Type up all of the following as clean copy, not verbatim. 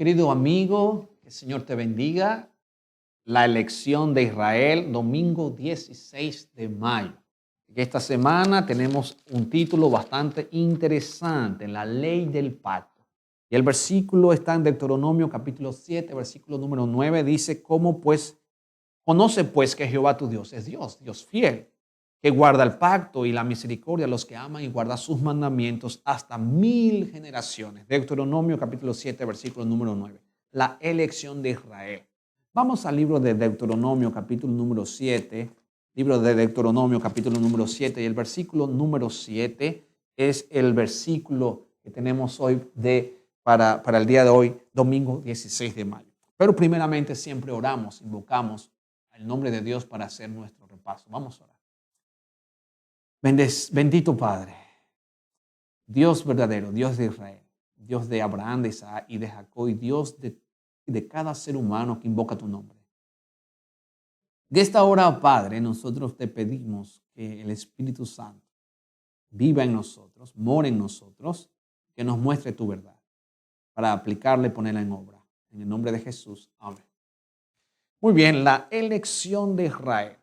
querido amigo, que el Señor te bendiga. La elección de Israel, domingo 16 de mayo. Esta semana tenemos un título bastante interesante, la ley del pacto. Y el versículo está en Deuteronomio capítulo 7, versículo número 9, dice, conoce pues que Jehová tu Dios es Dios, Dios fiel, que guarda el pacto y la misericordia a los que aman y guarda sus mandamientos hasta 1000 generaciones. Deuteronomio capítulo 7, versículo número 9. La elección de Israel. Vamos al libro de Deuteronomio capítulo número 7. Libro de Deuteronomio capítulo número 7 y el versículo número 7 es el versículo que tenemos hoy para el día de hoy, domingo 16 de mayo. Pero primeramente siempre oramos, invocamos el nombre de Dios para hacer nuestro repaso. Vamos a orar. Bendito Padre, Dios verdadero, Dios de Israel, Dios de Abraham, de Isaac y de Jacob, y Dios de cada ser humano que invoca tu nombre. De esta hora, Padre, nosotros te pedimos que el Espíritu Santo viva en nosotros, more en nosotros, que nos muestre tu verdad para aplicarla y ponerla en obra. En el nombre de Jesús, amén. Muy bien, la elección de Israel.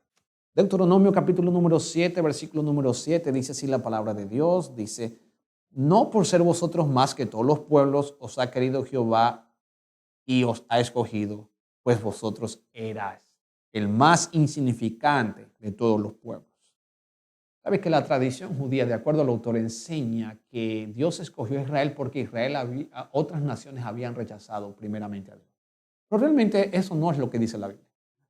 Deuteronomio capítulo número 7, versículo número 7, dice así la palabra de Dios, dice, no por ser vosotros más que todos los pueblos os ha querido Jehová y os ha escogido, pues vosotros erais el más insignificante de todos los pueblos. ¿Sabes que la tradición judía, de acuerdo al autor, enseña que Dios escogió a Israel porque otras naciones habían rechazado primeramente a Dios? Pero realmente eso no es lo que dice la Biblia.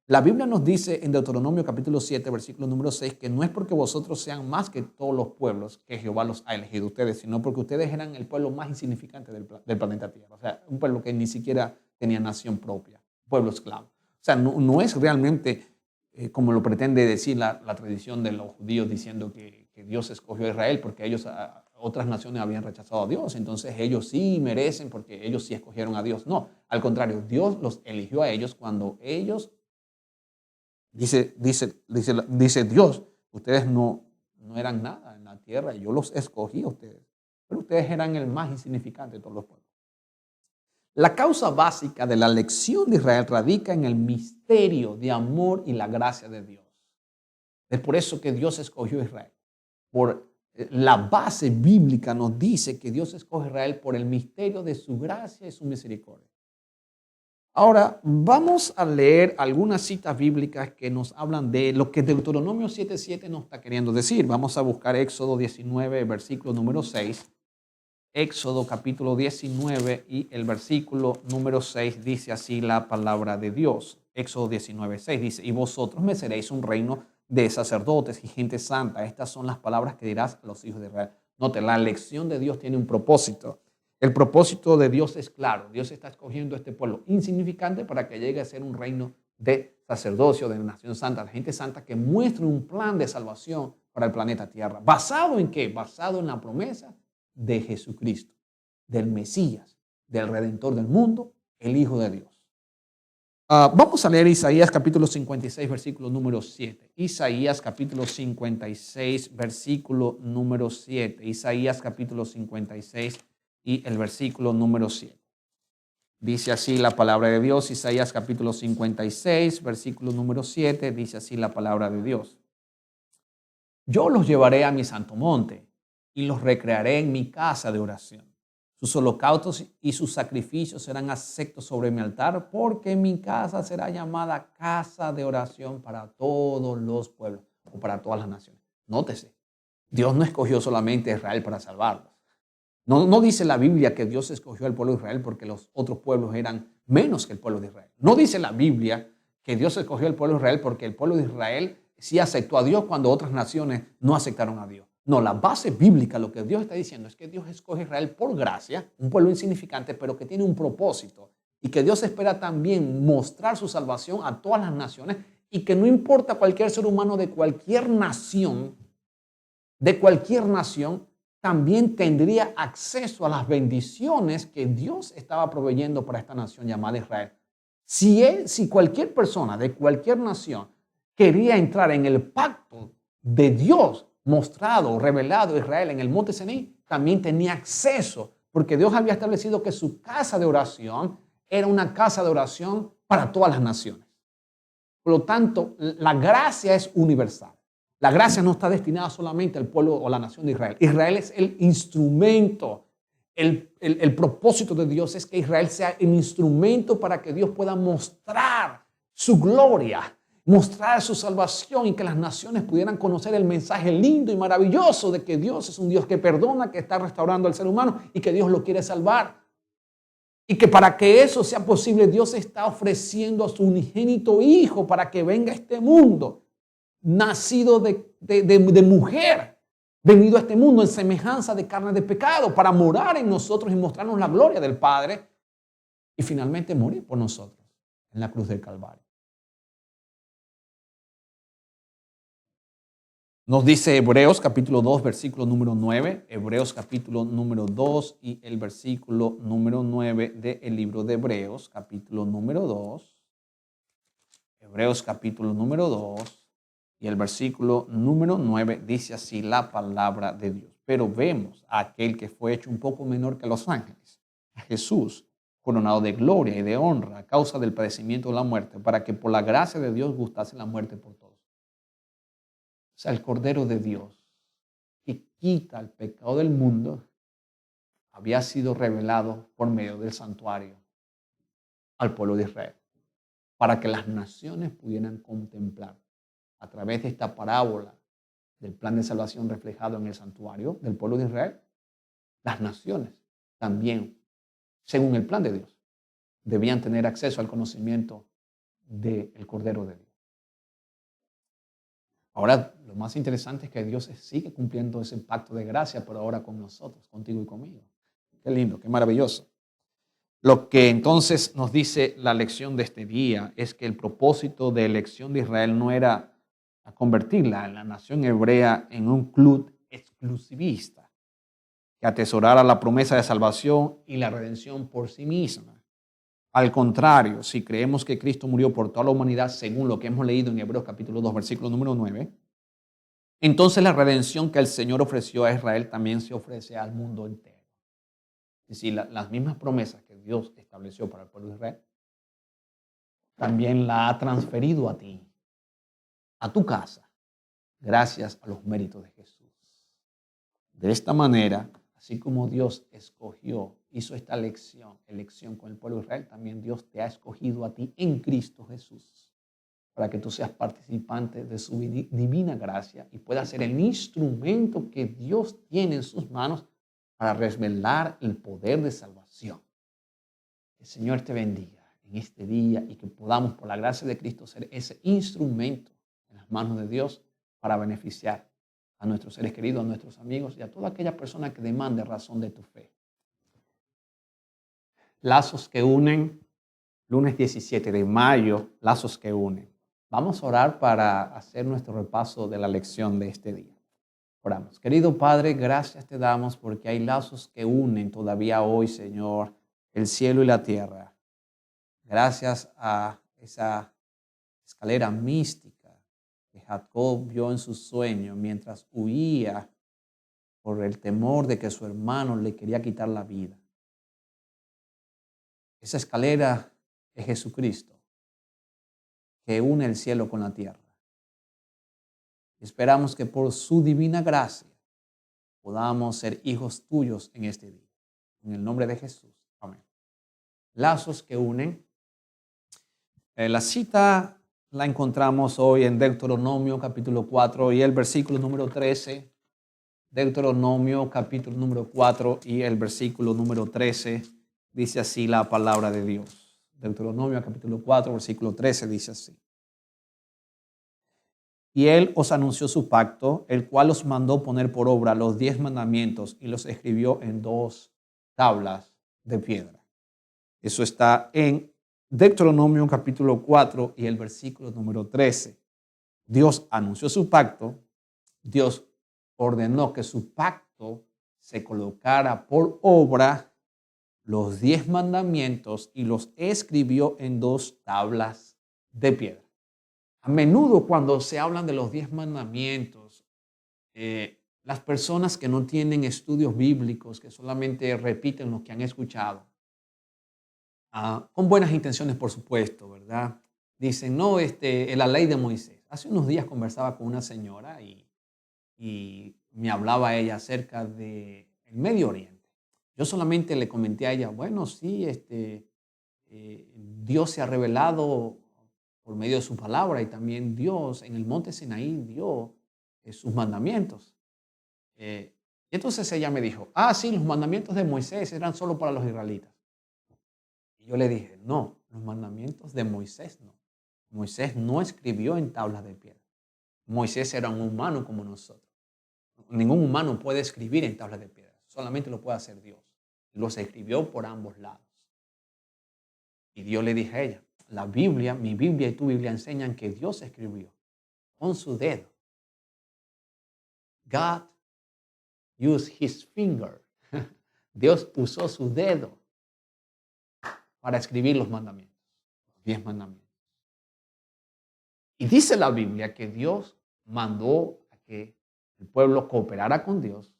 La Biblia nos dice en Deuteronomio capítulo 7, versículo número 6, que no es porque vosotros sean más que todos los pueblos que Jehová los ha elegido ustedes, sino porque ustedes eran el pueblo más insignificante del planeta Tierra. O sea, un pueblo que ni siquiera tenía nación propia, pueblo esclavo. O sea, no es realmente como lo pretende decir la tradición de los judíos diciendo que Dios escogió a Israel porque otras naciones habían rechazado a Dios, entonces ellos sí merecen porque ellos sí escogieron a Dios. No, al contrario, Dios los eligió a ellos cuando ellos, dice Dios, ustedes no eran nada en la tierra y yo los escogí a ustedes, pero ustedes eran el más insignificante de todos los pueblos. La causa básica de la elección de Israel radica en el misterio de amor y la gracia de Dios. Es por eso que Dios escogió a Israel. La base bíblica nos dice que Dios escoge a Israel por el misterio de su gracia y su misericordia. Ahora, vamos a leer algunas citas bíblicas que nos hablan de lo que Deuteronomio 7:7 nos está queriendo decir. Vamos a buscar Éxodo 19, versículo número 6. Éxodo capítulo 19 y el versículo número 6 dice así la palabra de Dios. Éxodo 19, 6 dice, y vosotros me seréis un reino de sacerdotes y gente santa. Estas son las palabras que dirás a los hijos de Israel. Note, la elección de Dios tiene un propósito. El propósito de Dios es claro. Dios está escogiendo a este pueblo insignificante para que llegue a ser un reino de sacerdocio, de nación santa, de gente santa que muestre un plan de salvación para el planeta Tierra. ¿Basado en qué? Basado en la promesa de Jesucristo, del Mesías, del Redentor del mundo, el Hijo de Dios. Vamos a leer Isaías capítulo 56, versículo número 7. Isaías capítulo 56, versículo número 7. Isaías capítulo 56 y el versículo número 7. Dice así la palabra de Dios. Isaías capítulo 56, versículo número 7. Dice así la palabra de Dios. Yo los llevaré a mi santo monte y los recrearé en mi casa de oración. Sus holocaustos y sus sacrificios serán aceptos sobre mi altar, porque mi casa será llamada casa de oración para todos los pueblos o para todas las naciones. Nótese, Dios no escogió solamente a Israel para salvarlos. No dice la Biblia que Dios escogió al pueblo de Israel porque los otros pueblos eran menos que el pueblo de Israel. No dice la Biblia que Dios escogió al pueblo de Israel porque el pueblo de Israel sí aceptó a Dios cuando otras naciones no aceptaron a Dios. No, la base bíblica, lo que Dios está diciendo es que Dios escoge a Israel por gracia, un pueblo insignificante, pero que tiene un propósito y que Dios espera también mostrar su salvación a todas las naciones y que no importa cualquier ser humano de cualquier nación, también tendría acceso a las bendiciones que Dios estaba proveyendo para esta nación llamada Israel. Si cualquier persona de cualquier nación quería entrar en el pacto de Dios mostrado, revelado a Israel en el monte Sinaí, también tenía acceso, porque Dios había establecido que su casa de oración era una casa de oración para todas las naciones. Por lo tanto, la gracia es universal. La gracia no está destinada solamente al pueblo o la nación de Israel. Israel es el instrumento. El propósito de Dios es que Israel sea el instrumento para que Dios pueda mostrar su gloria, mostrar su salvación y que las naciones pudieran conocer el mensaje lindo y maravilloso de que Dios es un Dios que perdona, que está restaurando al ser humano y que Dios lo quiere salvar. Y que para que eso sea posible, Dios está ofreciendo a su unigénito Hijo para que venga a este mundo, nacido de mujer, venido a este mundo en semejanza de carne de pecado, para morar en nosotros y mostrarnos la gloria del Padre y finalmente morir por nosotros en la cruz del Calvario. Nos dice Hebreos capítulo 2, versículo número 9, Hebreos capítulo número 2 y el versículo número 9 del libro de Hebreos, capítulo número 2, Hebreos capítulo número 2 y el versículo número 9 dice así la palabra de Dios. Pero vemos a aquel que fue hecho un poco menor que los ángeles, a Jesús, coronado de gloria y de honra a causa del padecimiento de la muerte, para que por la gracia de Dios gustase la muerte por todos. O sea, el Cordero de Dios que quita el pecado del mundo había sido revelado por medio del santuario al pueblo de Israel, para que las naciones pudieran contemplar a través de esta parábola del plan de salvación reflejado en el santuario del pueblo de Israel. Las naciones también, según el plan de Dios, debían tener acceso al conocimiento del Cordero de Dios. Ahora, lo más interesante es que Dios sigue cumpliendo ese pacto de gracia, pero ahora con nosotros, contigo y conmigo. Qué lindo, qué maravilloso. Lo que entonces nos dice la lección de este día es que el propósito de elección de Israel no era convertirla, la nación hebrea, en un club exclusivista que atesorara la promesa de salvación y la redención por sí misma. Al contrario, si creemos que Cristo murió por toda la humanidad, según lo que hemos leído en Hebreos capítulo 2, versículo número 9, entonces la redención que el Señor ofreció a Israel también se ofrece al mundo entero. Es decir, las mismas promesas que Dios estableció para el pueblo de Israel, también la ha transferido a ti, a tu casa, gracias a los méritos de Jesús. De esta manera, así como Dios hizo esta elección con el pueblo de Israel, también Dios te ha escogido a ti en Cristo Jesús, para que tú seas participante de su divina gracia y puedas ser el instrumento que Dios tiene en sus manos para revelar el poder de salvación. Que el Señor te bendiga en este día y que podamos, por la gracia de Cristo, ser ese instrumento en las manos de Dios para beneficiar a nuestros seres queridos, a nuestros amigos y a toda aquella persona que demande razón de tu fe. Lazos que unen, lunes 17 de mayo, lazos que unen. Vamos a orar para hacer nuestro repaso de la lección de este día. Oramos. Querido Padre, gracias te damos porque hay lazos que unen todavía hoy, Señor, el cielo y la tierra. Gracias a esa escalera mística que Jacob vio en su sueño mientras huía por el temor de que su hermano le quería quitar la vida. Esa escalera es Jesucristo, que une el cielo con la tierra. Esperamos que por su divina gracia podamos ser hijos tuyos en este día. En el nombre de Jesús. Amén. Lazos que unen. La cita la encontramos hoy en Deuteronomio capítulo 4 y el versículo número 13. Deuteronomio capítulo número 4 y el versículo número 13 dice así la palabra de Dios. Deuteronomio capítulo 4, versículo 13 dice así. Y él os anunció su pacto, el cual os mandó poner por obra los 10 mandamientos y los escribió en 2 tablas de piedra. Eso está en Deuteronomio capítulo 4 y el versículo número 13. Dios anunció su pacto, Dios ordenó que su pacto se colocara por obra, los 10 mandamientos, y los escribió en 2 tablas de piedra. A menudo cuando se hablan de los 10 mandamientos, las personas que no tienen estudios bíblicos, que solamente repiten lo que han escuchado, con buenas intenciones, por supuesto, ¿verdad? Dicen, no, la ley de Moisés. Hace unos días conversaba con una señora y me hablaba ella acerca del Medio Oriente. Yo solamente le comenté a ella, bueno, sí, Dios se ha revelado por medio de su palabra y también Dios en el monte Sinaí dio sus mandamientos. Y entonces ella me dijo, sí, los mandamientos de Moisés eran solo para los israelitas. Y yo le dije, no, los mandamientos de Moisés no. Moisés no escribió en tablas de piedra. Moisés era un humano como nosotros. Ningún humano puede escribir en tablas de piedra. Solamente lo puede hacer Dios. Los escribió por ambos lados. Y Dios le dije a ella, la Biblia, mi Biblia y tu Biblia enseñan que Dios escribió con su dedo. God used his finger. Dios usó su dedo para escribir los mandamientos, los 10 mandamientos. Y dice la Biblia que Dios mandó a que el pueblo cooperara con Dios,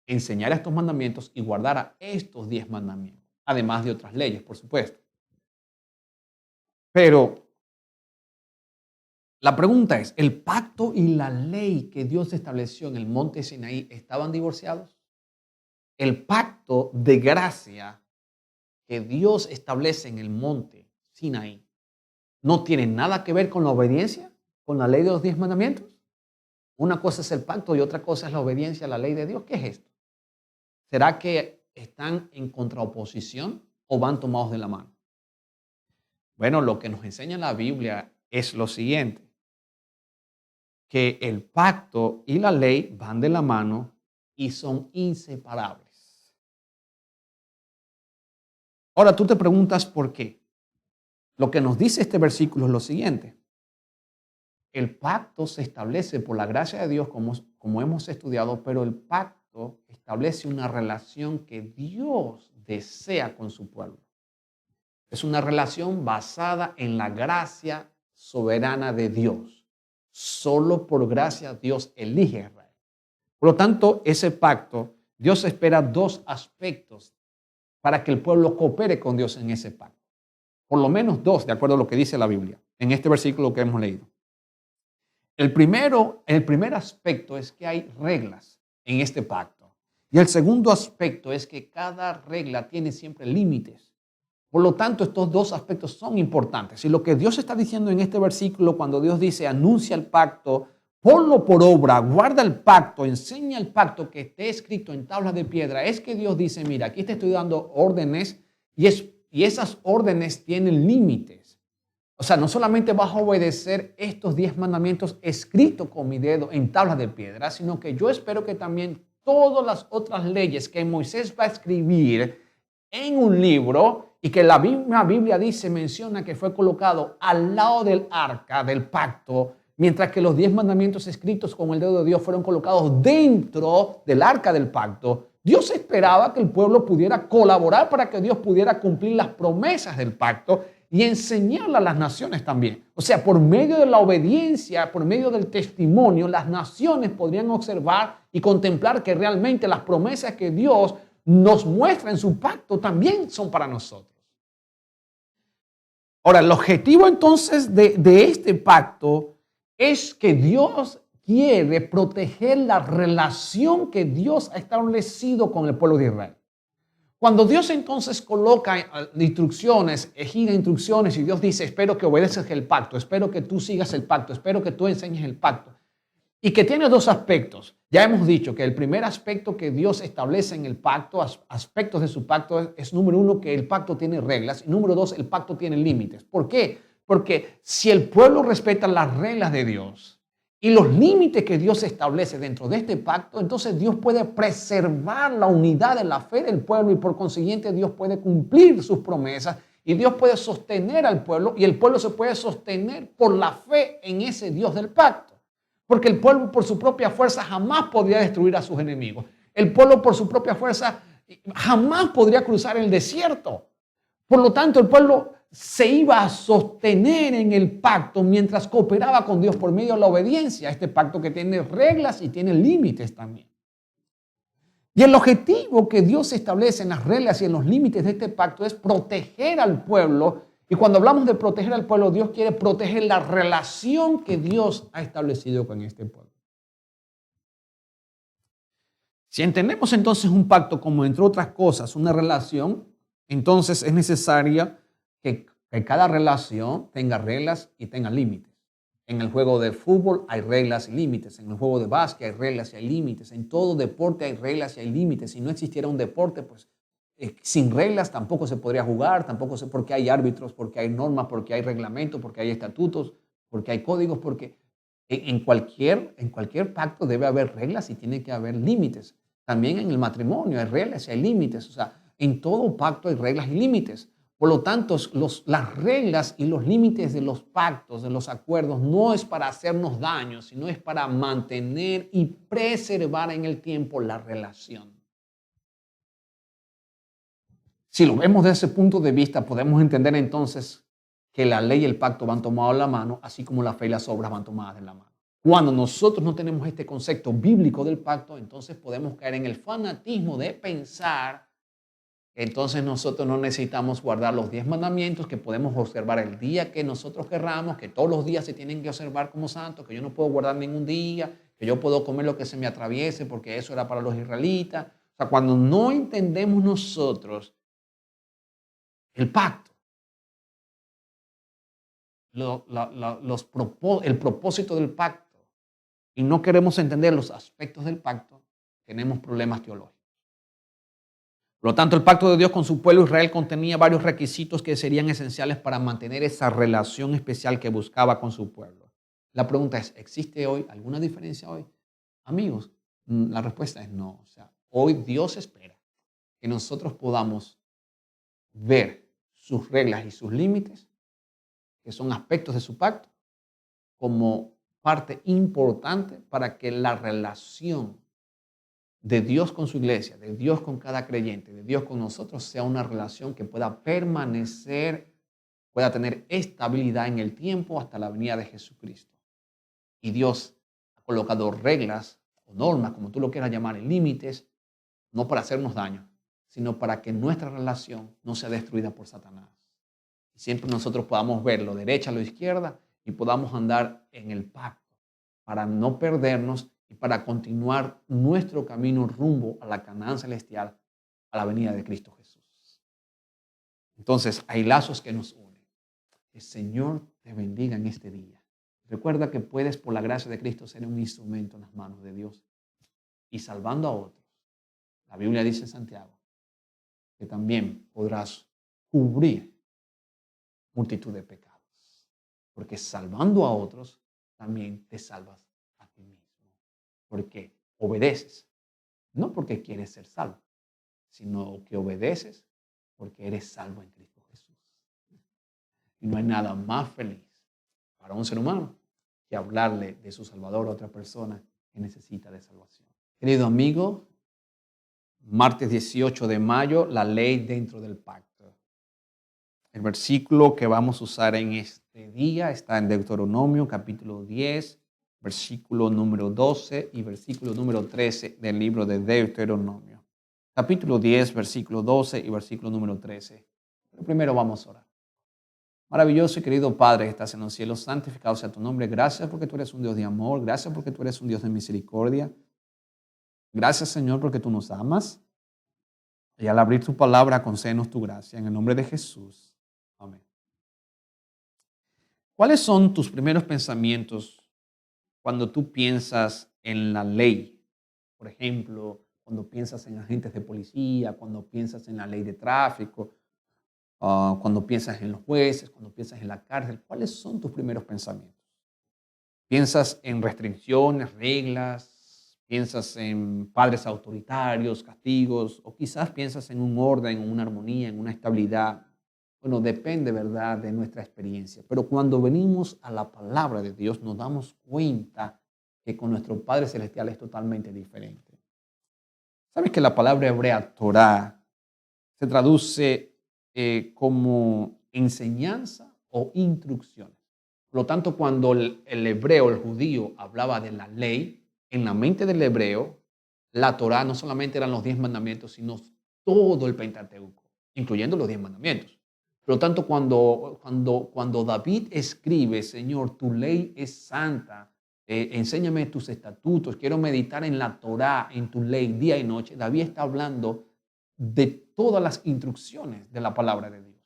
enseñara estos mandamientos y guardara estos 10 mandamientos, además de otras leyes, por supuesto. Pero la pregunta es, ¿el pacto y la ley que Dios estableció en el monte Sinaí estaban divorciados? El pacto de gracia que Dios establece en el monte Sinaí no tiene nada que ver con la obediencia, con la ley de los 10 mandamientos. Una cosa es el pacto y otra cosa es la obediencia a la ley de Dios. ¿Qué es esto? ¿Será que están en contraoposición o van tomados de la mano? Bueno, lo que nos enseña la Biblia es lo siguiente, que el pacto y la ley van de la mano y son inseparables. Ahora tú te preguntas por qué. Lo que nos dice este versículo es lo siguiente. El pacto se establece por la gracia de Dios, como hemos estudiado, pero el pacto establece una relación que Dios desea con su pueblo. Es una relación basada en la gracia soberana de Dios. Solo por gracia Dios elige a Israel. Por lo tanto, ese pacto, Dios espera 2 aspectos para que el pueblo coopere con Dios en ese pacto. Por lo menos 2, de acuerdo a lo que dice la Biblia, en este versículo que hemos leído. El primer aspecto es que hay reglas en este pacto. Y el segundo aspecto es que cada regla tiene siempre límites. Por lo tanto, estos 2 aspectos son importantes. Y lo que Dios está diciendo en este versículo, cuando Dios dice, anuncia el pacto, ponlo por obra, guarda el pacto, enseña el pacto que esté escrito en tablas de piedra, es que Dios dice, mira, aquí te estoy dando órdenes y esas órdenes tienen límites. O sea, no solamente vas a obedecer estos 10 mandamientos escritos con mi dedo en tablas de piedra, sino que yo espero que también todas las otras leyes que Moisés va a escribir en un libro y que la misma Biblia menciona que fue colocado al lado del arca del pacto, mientras que los 10 mandamientos escritos con el dedo de Dios fueron colocados dentro del arca del pacto. Dios esperaba que el pueblo pudiera colaborar para que Dios pudiera cumplir las promesas del pacto y enseñarla a las naciones también. O sea, por medio de la obediencia, por medio del testimonio, las naciones podrían observar y contemplar que realmente las promesas que Dios nos muestra en su pacto también son para nosotros. Ahora, el objetivo entonces de este pacto es que Dios quiere proteger la relación que Dios ha establecido con el pueblo de Israel. Cuando Dios entonces coloca instrucciones, gira instrucciones y Dios dice, espero que obedezcas el pacto, espero que tú sigas el pacto, espero que tú enseñes el pacto. Y que tiene 2 aspectos. Ya hemos dicho que el primer aspecto que Dios establece en el pacto, aspectos de su pacto, es número 1, que el pacto tiene reglas. Y número 2, el pacto tiene límites. ¿Por qué? Porque si el pueblo respeta las reglas de Dios y los límites que Dios establece dentro de este pacto, entonces Dios puede preservar la unidad de la fe del pueblo y por consiguiente Dios puede cumplir sus promesas y Dios puede sostener al pueblo y el pueblo se puede sostener por la fe en ese Dios del pacto. Porque el pueblo por su propia fuerza jamás podría destruir a sus enemigos. El pueblo por su propia fuerza jamás podría cruzar el desierto. Por lo tanto, el pueblo se iba a sostener en el pacto mientras cooperaba con Dios por medio de la obediencia a este pacto que tiene reglas y tiene límites también. Y el objetivo que Dios establece en las reglas y en los límites de este pacto es proteger al pueblo. Y cuando hablamos de proteger al pueblo, Dios quiere proteger la relación que Dios ha establecido con este pueblo. Si entendemos entonces un pacto como, entre otras cosas, una relación, entonces es necesaria que cada relación tenga reglas y tenga límites. En el juego de fútbol hay reglas y límites. En el juego de básquet hay reglas y hay límites. En todo deporte hay reglas y hay límites. Si no existiera un deporte, pues sin reglas tampoco se podría jugar, porque hay árbitros, porque hay normas, porque hay reglamentos, porque hay estatutos, porque hay códigos, porque en cualquier pacto debe haber reglas y tiene que haber límites. También en el matrimonio hay reglas y hay límites. O sea, en todo pacto hay reglas y límites. Por lo tanto, las reglas y los límites de los pactos, de los acuerdos, no es para hacernos daño, sino es para mantener y preservar en el tiempo la relación. Si lo vemos desde ese punto de vista, podemos entender entonces que la ley y el pacto van tomados de la mano, así como la fe y las obras van tomadas de la mano. Cuando nosotros no tenemos este concepto bíblico del pacto, entonces podemos caer en el fanatismo de pensar que entonces nosotros no necesitamos guardar los 10 mandamientos, que podemos observar el día que nosotros querramos, que todos los días se tienen que observar como santos, que yo no puedo guardar ningún día, que yo puedo comer lo que se me atraviese porque eso era para los israelitas. O sea, cuando no entendemos nosotros el pacto, el propósito del pacto, y no queremos entender los aspectos del pacto, tenemos problemas teológicos. Por lo tanto, el pacto de Dios con su pueblo Israel contenía varios requisitos que serían esenciales para mantener esa relación especial que buscaba con su pueblo. La pregunta es, ¿existe hoy alguna diferencia hoy? Amigos, la respuesta es no. O sea, hoy Dios espera que nosotros podamos ver sus reglas y sus límites, que son aspectos de su pacto, como parte importante para que la relación de Dios con su iglesia, de Dios con cada creyente, de Dios con nosotros, sea una relación que pueda permanecer, pueda tener estabilidad en el tiempo hasta la venida de Jesucristo. Y Dios ha colocado reglas o normas, como tú lo quieras llamar, límites, no para hacernos daño, sino para que nuestra relación no sea destruida por Satanás. Y siempre nosotros podamos ver lo derecha, lo izquierda y podamos andar en el pacto para no perdernos y para continuar nuestro camino rumbo a la Canaán celestial, a la venida de Cristo Jesús. Entonces, hay lazos que nos unen. El Señor te bendiga en este día. Recuerda que puedes, por la gracia de Cristo, ser un instrumento en las manos de Dios y salvando a otros. La Biblia dice en Santiago que también podrás cubrir multitud de pecados, porque salvando a otros, también te salvas a ti mismo. Porque obedeces, no porque quieres ser salvo, sino que obedeces porque eres salvo en Cristo Jesús. Y no hay nada más feliz para un ser humano que hablarle de su Salvador a otra persona que necesita de salvación. Querido amigo, martes 18 de mayo, la ley dentro del pacto. El versículo que vamos a usar en este día está en Deuteronomio capítulo 10, versículo número 12 y versículo número 13 del libro de Deuteronomio. Capítulo 10, versículo 12 y versículo número 13. Pero primero vamos a orar. Maravilloso y querido Padre que estás en los cielos, santificado sea tu nombre. Gracias porque tú eres un Dios de amor. Gracias porque tú eres un Dios de misericordia. Gracias, Señor, porque tú nos amas. Y al abrir tu palabra, concédenos tu gracia. En el nombre de Jesús. Amén. ¿Cuáles son tus primeros pensamientos cuando tú piensas en la ley? Por ejemplo, cuando piensas en agentes de policía, cuando piensas en la ley de tráfico, cuando piensas en los jueces, cuando piensas en la cárcel. ¿Cuáles son tus primeros pensamientos? ¿Piensas en restricciones, reglas? ¿Piensas en padres autoritarios, castigos? ¿O quizás piensas en un orden, en una armonía, en una estabilidad? Bueno, depende, ¿verdad?, de nuestra experiencia. Pero cuando venimos a la palabra de Dios, nos damos cuenta que con nuestro Padre Celestial es totalmente diferente. ¿Sabes que la palabra hebrea Torah se traduce como enseñanza o instrucciones? Por lo tanto, cuando el hebreo, el judío, hablaba de la ley, en la mente del hebreo, la Torá no solamente eran los 10 mandamientos, sino todo el Pentateuco, incluyendo los 10 mandamientos. Por lo tanto, cuando David escribe, Señor, tu ley es santa, enséñame tus estatutos, quiero meditar en la Torá, en tu ley, día y noche, David está hablando de todas las instrucciones de la palabra de Dios,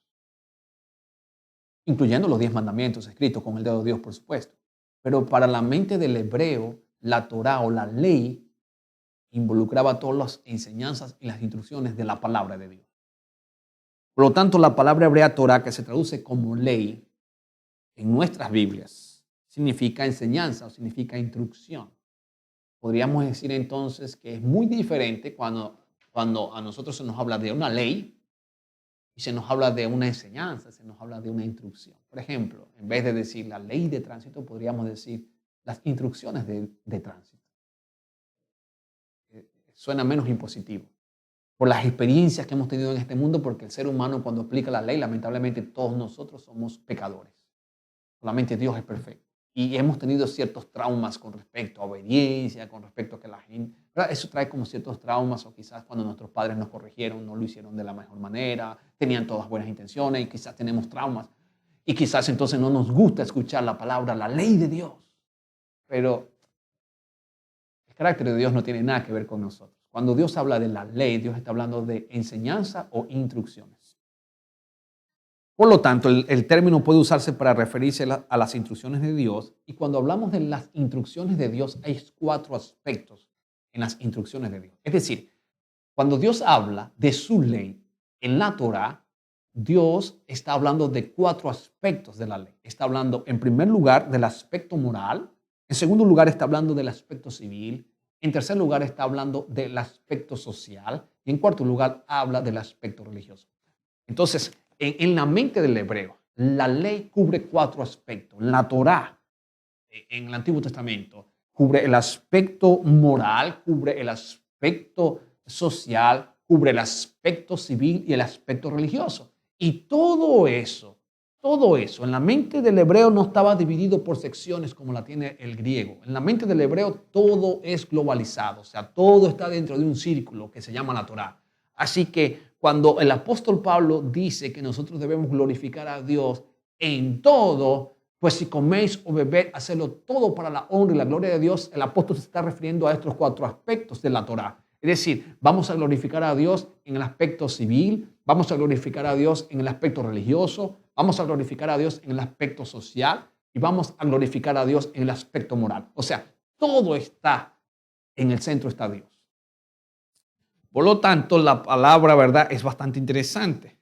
incluyendo los 10 mandamientos escritos con el dedo de Dios, por supuesto. Pero para la mente del hebreo, la Torá o la ley involucraba todas las enseñanzas y las instrucciones de la palabra de Dios. Por lo tanto, la palabra hebrea Torah, que se traduce como ley en nuestras Biblias, significa enseñanza o significa instrucción. Podríamos decir entonces que es muy diferente cuando a nosotros se nos habla de una ley y se nos habla de una enseñanza, se nos habla de una instrucción. Por ejemplo, en vez de decir la ley de tránsito, podríamos decir las instrucciones de tránsito. Suena menos impositivo por las experiencias que hemos tenido en este mundo, porque el ser humano cuando aplica la ley, lamentablemente todos nosotros somos pecadores. Solamente Dios es perfecto. Y hemos tenido ciertos traumas con respecto a obediencia, con respecto a que la gente... ¿verdad? Eso trae como ciertos traumas, o quizás cuando nuestros padres nos corrigieron, no lo hicieron de la mejor manera, tenían todas buenas intenciones y quizás tenemos traumas. Y quizás entonces no nos gusta escuchar la palabra, la ley de Dios. Pero el carácter de Dios no tiene nada que ver con nosotros. Cuando Dios habla de la ley, Dios está hablando de enseñanza o instrucciones. Por lo tanto, el término puede usarse para referirse a las instrucciones de Dios. Y cuando hablamos de las instrucciones de Dios, hay 4 aspectos en las instrucciones de Dios. Es decir, cuando Dios habla de su ley en la Torá, Dios está hablando de 4 aspectos de la ley. Está hablando, en primer lugar, del aspecto moral. En segundo lugar, está hablando del aspecto civil. En tercer lugar, está hablando del aspecto social. Y en cuarto lugar, habla del aspecto religioso. Entonces, en la mente del hebreo, la ley cubre 4 aspectos. La Torá, en el Antiguo Testamento, cubre el aspecto moral, cubre el aspecto social, cubre el aspecto civil y el aspecto religioso. Y todo eso en la mente del hebreo no estaba dividido por secciones como la tiene el griego. En la mente del hebreo todo es globalizado, o sea, todo está dentro de un círculo que se llama la Torá. Así que cuando el apóstol Pablo dice que nosotros debemos glorificar a Dios en todo, pues si coméis o bebéis, hacedlo todo para la honra y la gloria de Dios, el apóstol se está refiriendo a estos 4 aspectos de la Torá. Es decir, vamos a glorificar a Dios en el aspecto civil, vamos a glorificar a Dios en el aspecto religioso, vamos a glorificar a Dios en el aspecto social y vamos a glorificar a Dios en el aspecto moral. O sea, todo está, en el centro está Dios. Por lo tanto, la palabra, ¿verdad?, es bastante interesante.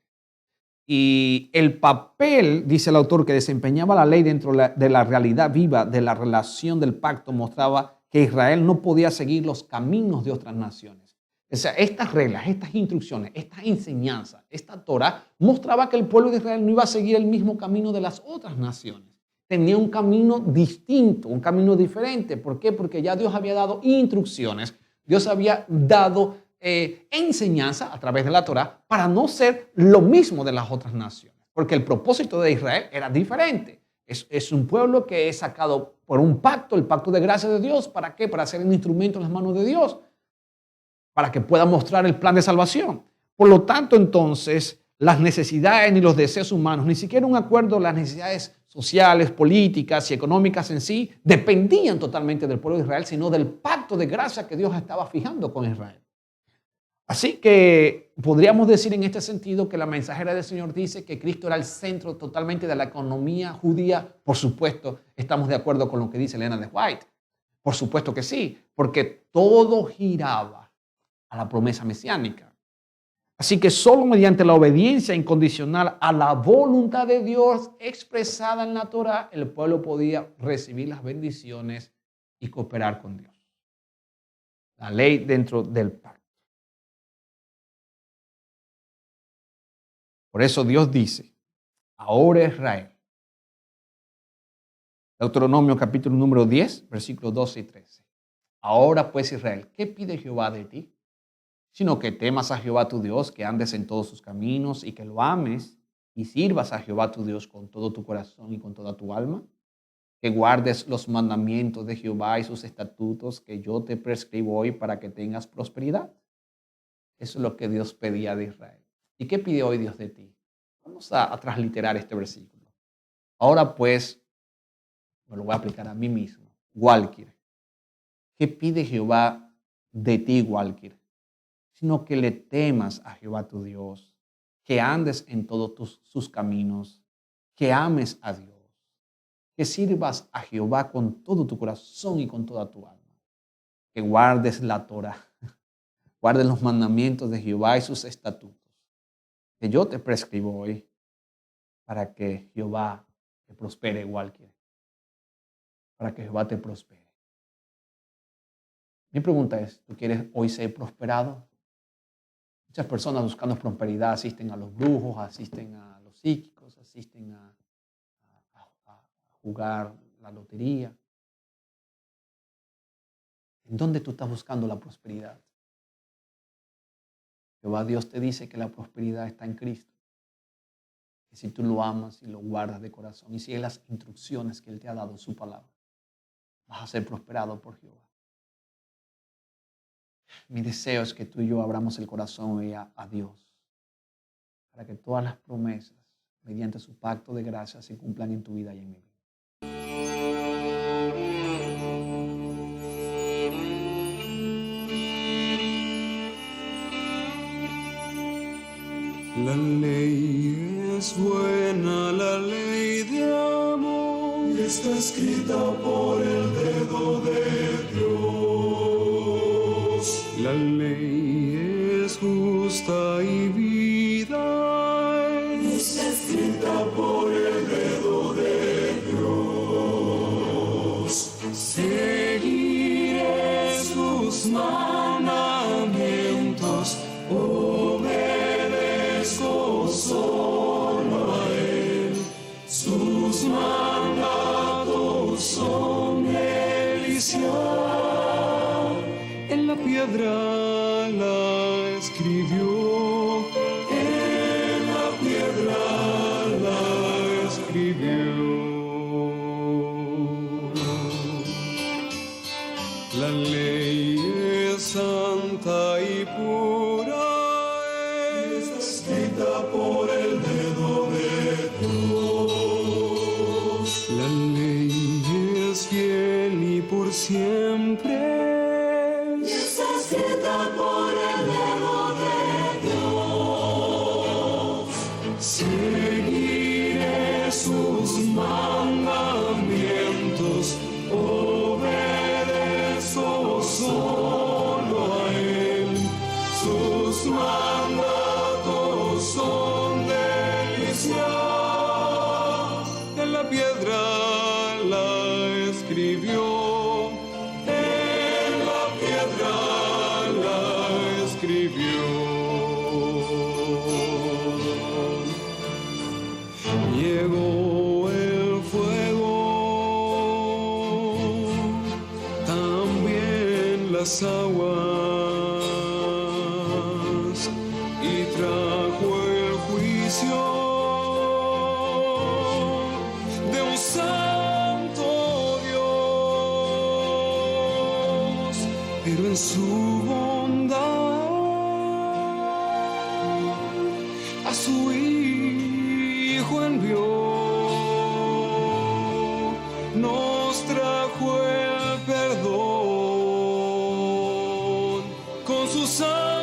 Y el papel, dice el autor, que desempeñaba la ley dentro de la realidad viva de la relación del pacto mostraba que Israel no podía seguir los caminos de otras naciones. O sea, estas reglas, estas instrucciones, estas enseñanzas, esta Torah mostraba que el pueblo de Israel no iba a seguir el mismo camino de las otras naciones. Tenía un camino distinto, un camino diferente. ¿Por qué? Porque ya Dios había dado instrucciones, Dios había dado enseñanza a través de la Torá para no ser lo mismo de las otras naciones, porque el propósito de Israel era diferente. Es un pueblo que es sacado por un pacto, el pacto de gracia de Dios. ¿Para qué? Para ser un instrumento en las manos de Dios, para que pueda mostrar el plan de salvación. Por lo tanto, entonces, las necesidades ni los deseos humanos, ni siquiera un acuerdo, las necesidades sociales, políticas y económicas en sí, dependían totalmente del pueblo de Israel, sino del pacto de gracia que Dios estaba fijando con Israel. Así que podríamos decir en este sentido que la mensajera del Señor dice que Cristo era el centro totalmente de la economía judía. Por supuesto, estamos de acuerdo con lo que dice Elena de White. Por supuesto que sí, porque todo giraba a la promesa mesiánica. Así que solo mediante la obediencia incondicional a la voluntad de Dios expresada en la Torá, el pueblo podía recibir las bendiciones y cooperar con Dios. La ley dentro del pacto. Por eso Dios dice, ahora Israel. Deuteronomio capítulo número 10, versículos 12 y 13. Ahora pues Israel, ¿qué pide Jehová de ti? Sino que temas a Jehová tu Dios, que andes en todos sus caminos y que lo ames y sirvas a Jehová tu Dios con todo tu corazón y con toda tu alma. que guardes los mandamientos de Jehová y sus estatutos que yo te prescribo hoy para que tengas prosperidad. Eso es lo que Dios pedía de Israel. ¿Y qué pide hoy Dios de ti? Vamos a transliterar este versículo. Ahora pues, me lo voy a aplicar a mí mismo. Walkir. ¿Qué pide Jehová de ti, Walkir? Sino que le temas a Jehová tu Dios, que andes en todos sus caminos, que ames a Dios, que sirvas a Jehová con todo tu corazón y con toda tu alma, que guardes la Torah, guardes los mandamientos de Jehová y sus estatutos, que yo te prescribo hoy para que Jehová te prospere, Walkir, para que Jehová te prospere. Mi pregunta es, ¿tú quieres hoy ser prosperado? Muchas personas buscando prosperidad asisten a los brujos, asisten a los psíquicos, asisten a jugar la lotería. ¿En dónde tú estás buscando la prosperidad? Jehová Dios te dice que la prosperidad está en Cristo. Que si tú lo amas y lo guardas de corazón y sigues las instrucciones que Él te ha dado en su palabra, vas a ser prosperado por Jehová. Mi deseo es que tú y yo abramos el corazón hoy a Dios para que todas las promesas mediante su pacto de gracia se cumplan en tu vida y en mi vida. La ley es buena, la ley de amor, y está escrita por el dedo de Dios. La ley es justa y vida, y está escrita por el dedo de Dios. Seguiré sus mandamientos, solo a Él, sus mandatos son delicia. En la piedra la escribió, en la piedra la escribió. La ley es santa y pura, por el dedo de Dios. La ley es fiel y por siempre, y está escrita por el dedo de Dios. Seguiré sus mandamientos, obedezco solo a Él, sus mandamientos son delicia. En la piedra la escribió, en la piedra la escribió. Llegó el fuego, también las aguas, y trajo el juicio de un santo Dios, pero en su bondad a su Hijo envió, nos trajo el perdón con su sangre.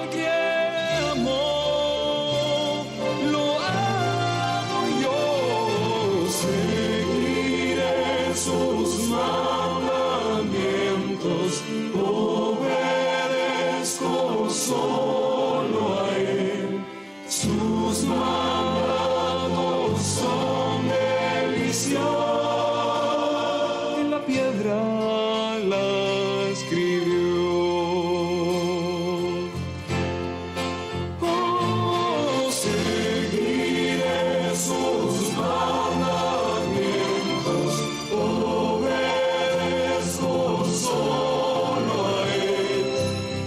Sus mandamientos, obedezco solo a Él, sus mandatos son delicia. En la piedra la escribió. Oh, seguiré sus mandamientos, obedezco solo a Él,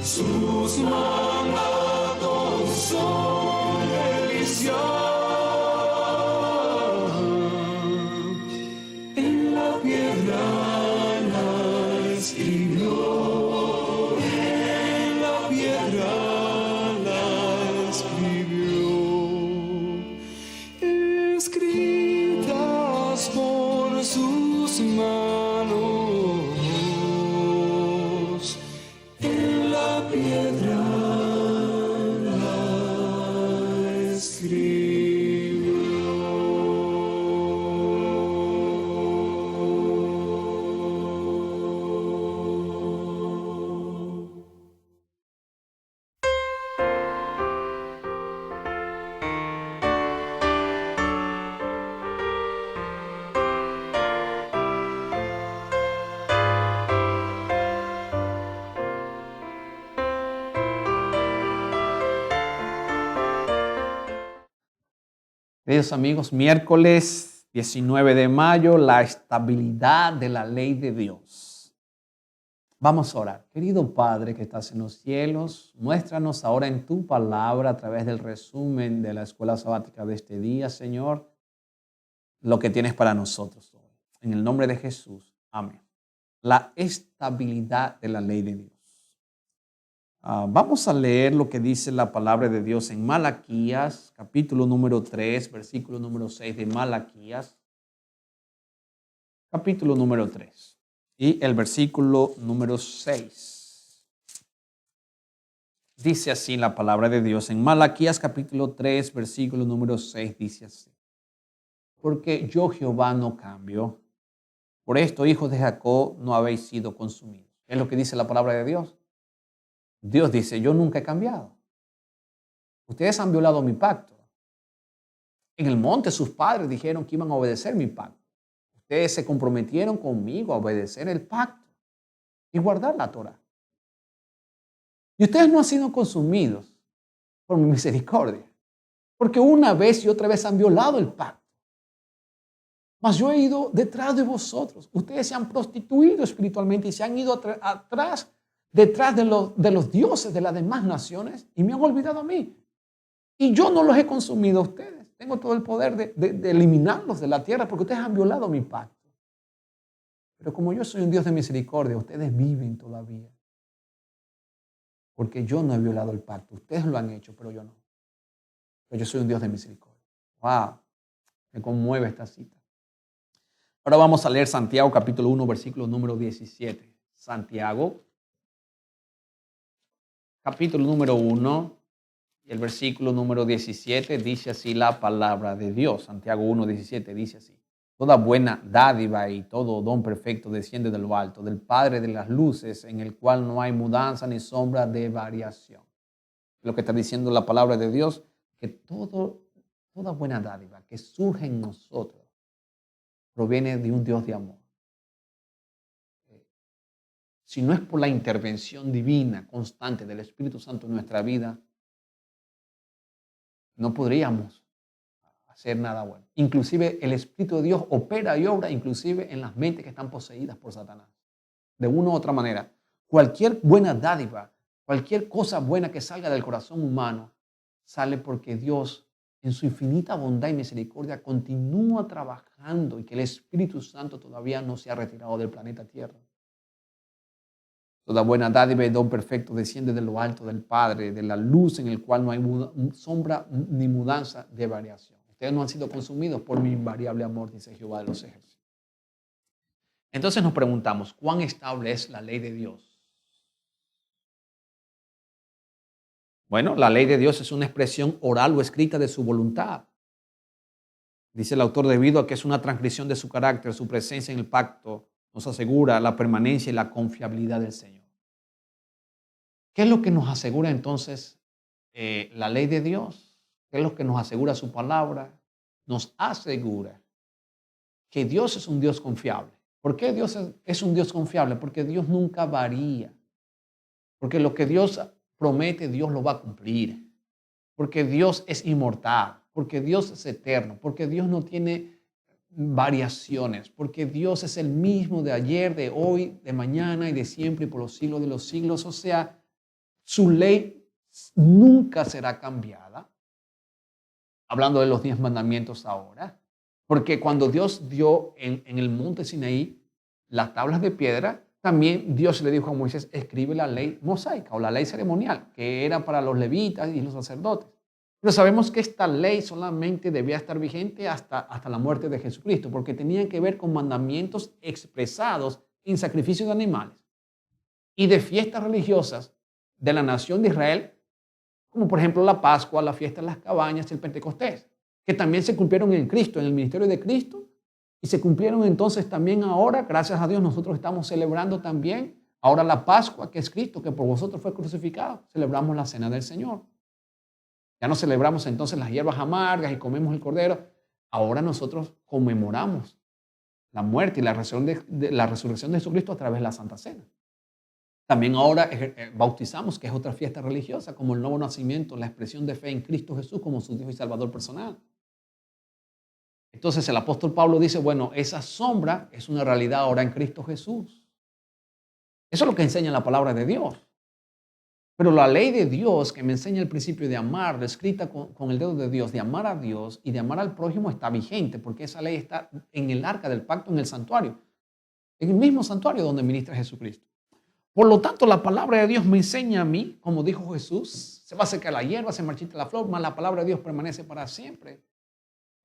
sus mandatos son delicia. Queridos amigos, miércoles 19 de mayo, la estabilidad de la ley de Dios. Vamos a orar. Querido Padre que estás en los cielos, muéstranos ahora en tu palabra a través del resumen de la escuela sabática de este día, Señor, lo que tienes para nosotros hoy. En el nombre de Jesús. Amén. La estabilidad de la ley de Dios. Vamos a leer lo que dice la palabra de Dios en Malaquías, capítulo número 3, versículo número 6 de Malaquías, capítulo número 3 y el versículo número 6. Dice así la palabra de Dios en Malaquías, capítulo 3, versículo número 6, dice así. Porque yo Jehová no cambio, por esto, hijos de Jacob, no habéis sido consumidos. Es lo que dice la palabra de Dios. Dios dice, yo nunca he cambiado. Ustedes han violado mi pacto. En el monte sus padres dijeron que iban a obedecer mi pacto. Ustedes se comprometieron conmigo a obedecer el pacto y guardar la Torah. Y ustedes no han sido consumidos por mi misericordia, porque una vez y otra vez han violado el pacto. Mas yo he ido detrás de vosotros. Ustedes se han prostituido espiritualmente y se han ido detrás de los dioses de las demás naciones y me han olvidado a mí. Y yo no los he consumido a ustedes. Tengo todo el poder de eliminarlos de la tierra porque ustedes han violado mi pacto. Pero como yo soy un Dios de misericordia, ustedes viven todavía. Porque yo no he violado el pacto. Ustedes lo han hecho, pero yo no. Pero yo soy un Dios de misericordia. ¡Wow! Me conmueve esta cita. Ahora vamos a leer Santiago capítulo 1, versículo número 17. Santiago capítulo número 1 y el versículo número 17 dice así la palabra de Dios. Santiago 1, 17 dice así. Toda buena dádiva y todo don perfecto desciende de lo alto, del Padre de las luces, en el cual no hay mudanza ni sombra de variación. Lo que está diciendo la palabra de Dios, que toda buena dádiva que surge en nosotros proviene de un Dios de amor. Si no es por la intervención divina constante del Espíritu Santo en nuestra vida, no podríamos hacer nada bueno. Inclusive el Espíritu de Dios opera y obra inclusive en las mentes que están poseídas por Satanás. De una u otra manera, cualquier buena dádiva, cualquier cosa buena que salga del corazón humano, sale porque Dios, en su infinita bondad y misericordia, continúa trabajando y que el Espíritu Santo todavía no se ha retirado del planeta Tierra. Toda buena dádiva y don perfecto desciende de lo alto del Padre, de la luz en el cual no hay sombra ni mudanza de variación. Ustedes no han sido consumidos por mi invariable amor, dice Jehová de los ejércitos. Entonces nos preguntamos, ¿cuán estable es la ley de Dios? Bueno, la ley de Dios es una expresión oral o escrita de su voluntad. Dice el autor, debido a que es una transgresión de su carácter, su presencia en el pacto nos asegura la permanencia y la confiabilidad del Señor. ¿Qué es lo que nos asegura entonces la ley de Dios? ¿Qué es lo que nos asegura su palabra? Nos asegura que Dios es un Dios confiable. ¿Por qué Dios es un Dios confiable? Porque Dios nunca varía. Porque lo que Dios promete, Dios lo va a cumplir. Porque Dios es inmortal. Porque Dios es eterno. Porque Dios no tiene variaciones, porque Dios es el mismo de ayer, de hoy, de mañana y de siempre y por los siglos de los siglos. O sea, su ley nunca será cambiada. Hablando de los 10 mandamientos ahora, porque cuando Dios dio en el monte Sinaí las tablas de piedra, también Dios le dijo a Moisés, escribe la ley mosaica o la ley ceremonial, que era para los levitas y los sacerdotes. Pero sabemos que esta ley solamente debía estar vigente hasta la muerte de Jesucristo, porque tenía que ver con mandamientos expresados en sacrificios de animales y de fiestas religiosas de la nación de Israel como por ejemplo la Pascua, la fiesta de las cabañas, el Pentecostés, que también se cumplieron en Cristo, en el ministerio de Cristo, y se cumplieron entonces también ahora, gracias a Dios, nosotros estamos celebrando también ahora la Pascua, que es Cristo, que por vosotros fue crucificado. Celebramos la cena del Señor. Ya no celebramos entonces las hierbas amargas y comemos el cordero. Ahora nosotros conmemoramos la muerte y la resurrección de Jesucristo a través de la Santa Cena. También ahora bautizamos, que es otra fiesta religiosa, como el nuevo nacimiento, la expresión de fe en Cristo Jesús como su Dios y Salvador personal. Entonces el apóstol Pablo dice, bueno, esa sombra es una realidad ahora en Cristo Jesús. Eso es lo que enseña la palabra de Dios. Pero la ley de Dios que me enseña el principio de amar, escrita con el dedo de Dios, de amar a Dios y de amar al prójimo, está vigente, porque esa ley está en el arca del pacto, en el santuario, en el mismo santuario donde ministra Jesucristo. Por lo tanto, la palabra de Dios me enseña a mí, como dijo Jesús, se va a secar la hierba, se marchita la flor, mas la palabra de Dios permanece para siempre.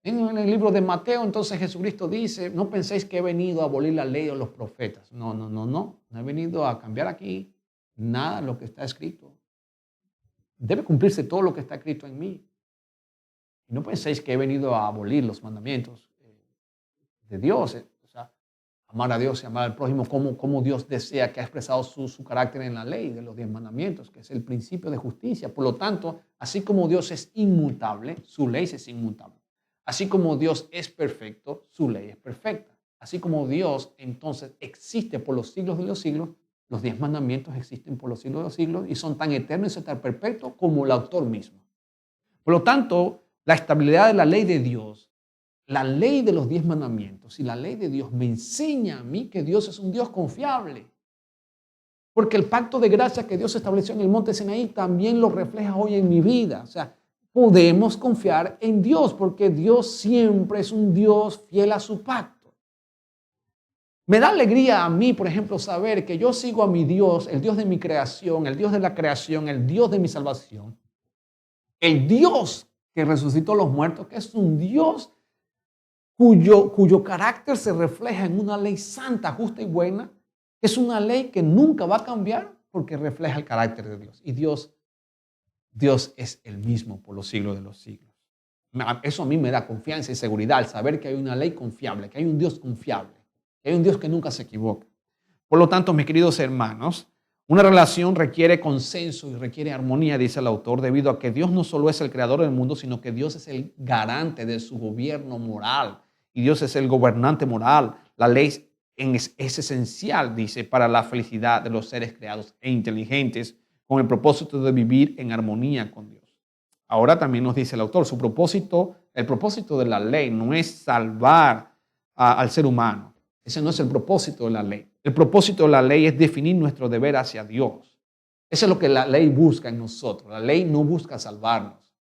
En el libro de Mateo, entonces Jesucristo dice, no penséis que he venido a abolir la ley o los profetas. No he venido a cambiar aquí nada de lo que está escrito. Debe cumplirse todo lo que está escrito en mí. Y no penséis que he venido a abolir los mandamientos de Dios. O sea, amar a Dios y amar al prójimo como Dios desea, que ha expresado su carácter en la ley de los 10 mandamientos, que es el principio de justicia. Por lo tanto, así como Dios es inmutable, su ley es inmutable. Así como Dios es perfecto, su ley es perfecta. Así como Dios entonces existe por los siglos de los siglos, los 10 mandamientos existen por los siglos de los siglos y son tan eternos y tan perfectos como el autor mismo. Por lo tanto, la estabilidad de la ley de Dios, la ley de los 10 mandamientos y la ley de Dios me enseña a mí que Dios es un Dios confiable. Porque el pacto de gracia que Dios estableció en el monte Sinaí también lo refleja hoy en mi vida. O sea, podemos confiar en Dios porque Dios siempre es un Dios fiel a su pacto. Me da alegría a mí, por ejemplo, saber que yo sigo a mi Dios, el Dios de mi creación, el Dios de la creación, el Dios de mi salvación, el Dios que resucitó a los muertos, que es un Dios cuyo carácter se refleja en una ley santa, justa y buena, que es una ley que nunca va a cambiar porque refleja el carácter de Dios. Y Dios es el mismo por los siglos de los siglos. Eso a mí me da confianza y seguridad al saber que hay una ley confiable, que hay un Dios confiable. Hay un Dios que nunca se equivoca. Por lo tanto, mis queridos hermanos, una relación requiere consenso y requiere armonía, dice el autor, debido a que Dios no solo es el creador del mundo, sino que Dios es el garante de su gobierno moral y Dios es el gobernante moral. La ley es esencial, dice, para la felicidad de los seres creados e inteligentes con el propósito de vivir en armonía con Dios. Ahora también nos dice el autor, el propósito de la ley no es salvar al ser humano. Ese no es el propósito de la ley. El propósito de la ley es definir nuestro deber hacia Dios. Eso es lo que la ley busca en nosotros. La ley no busca salvarnos.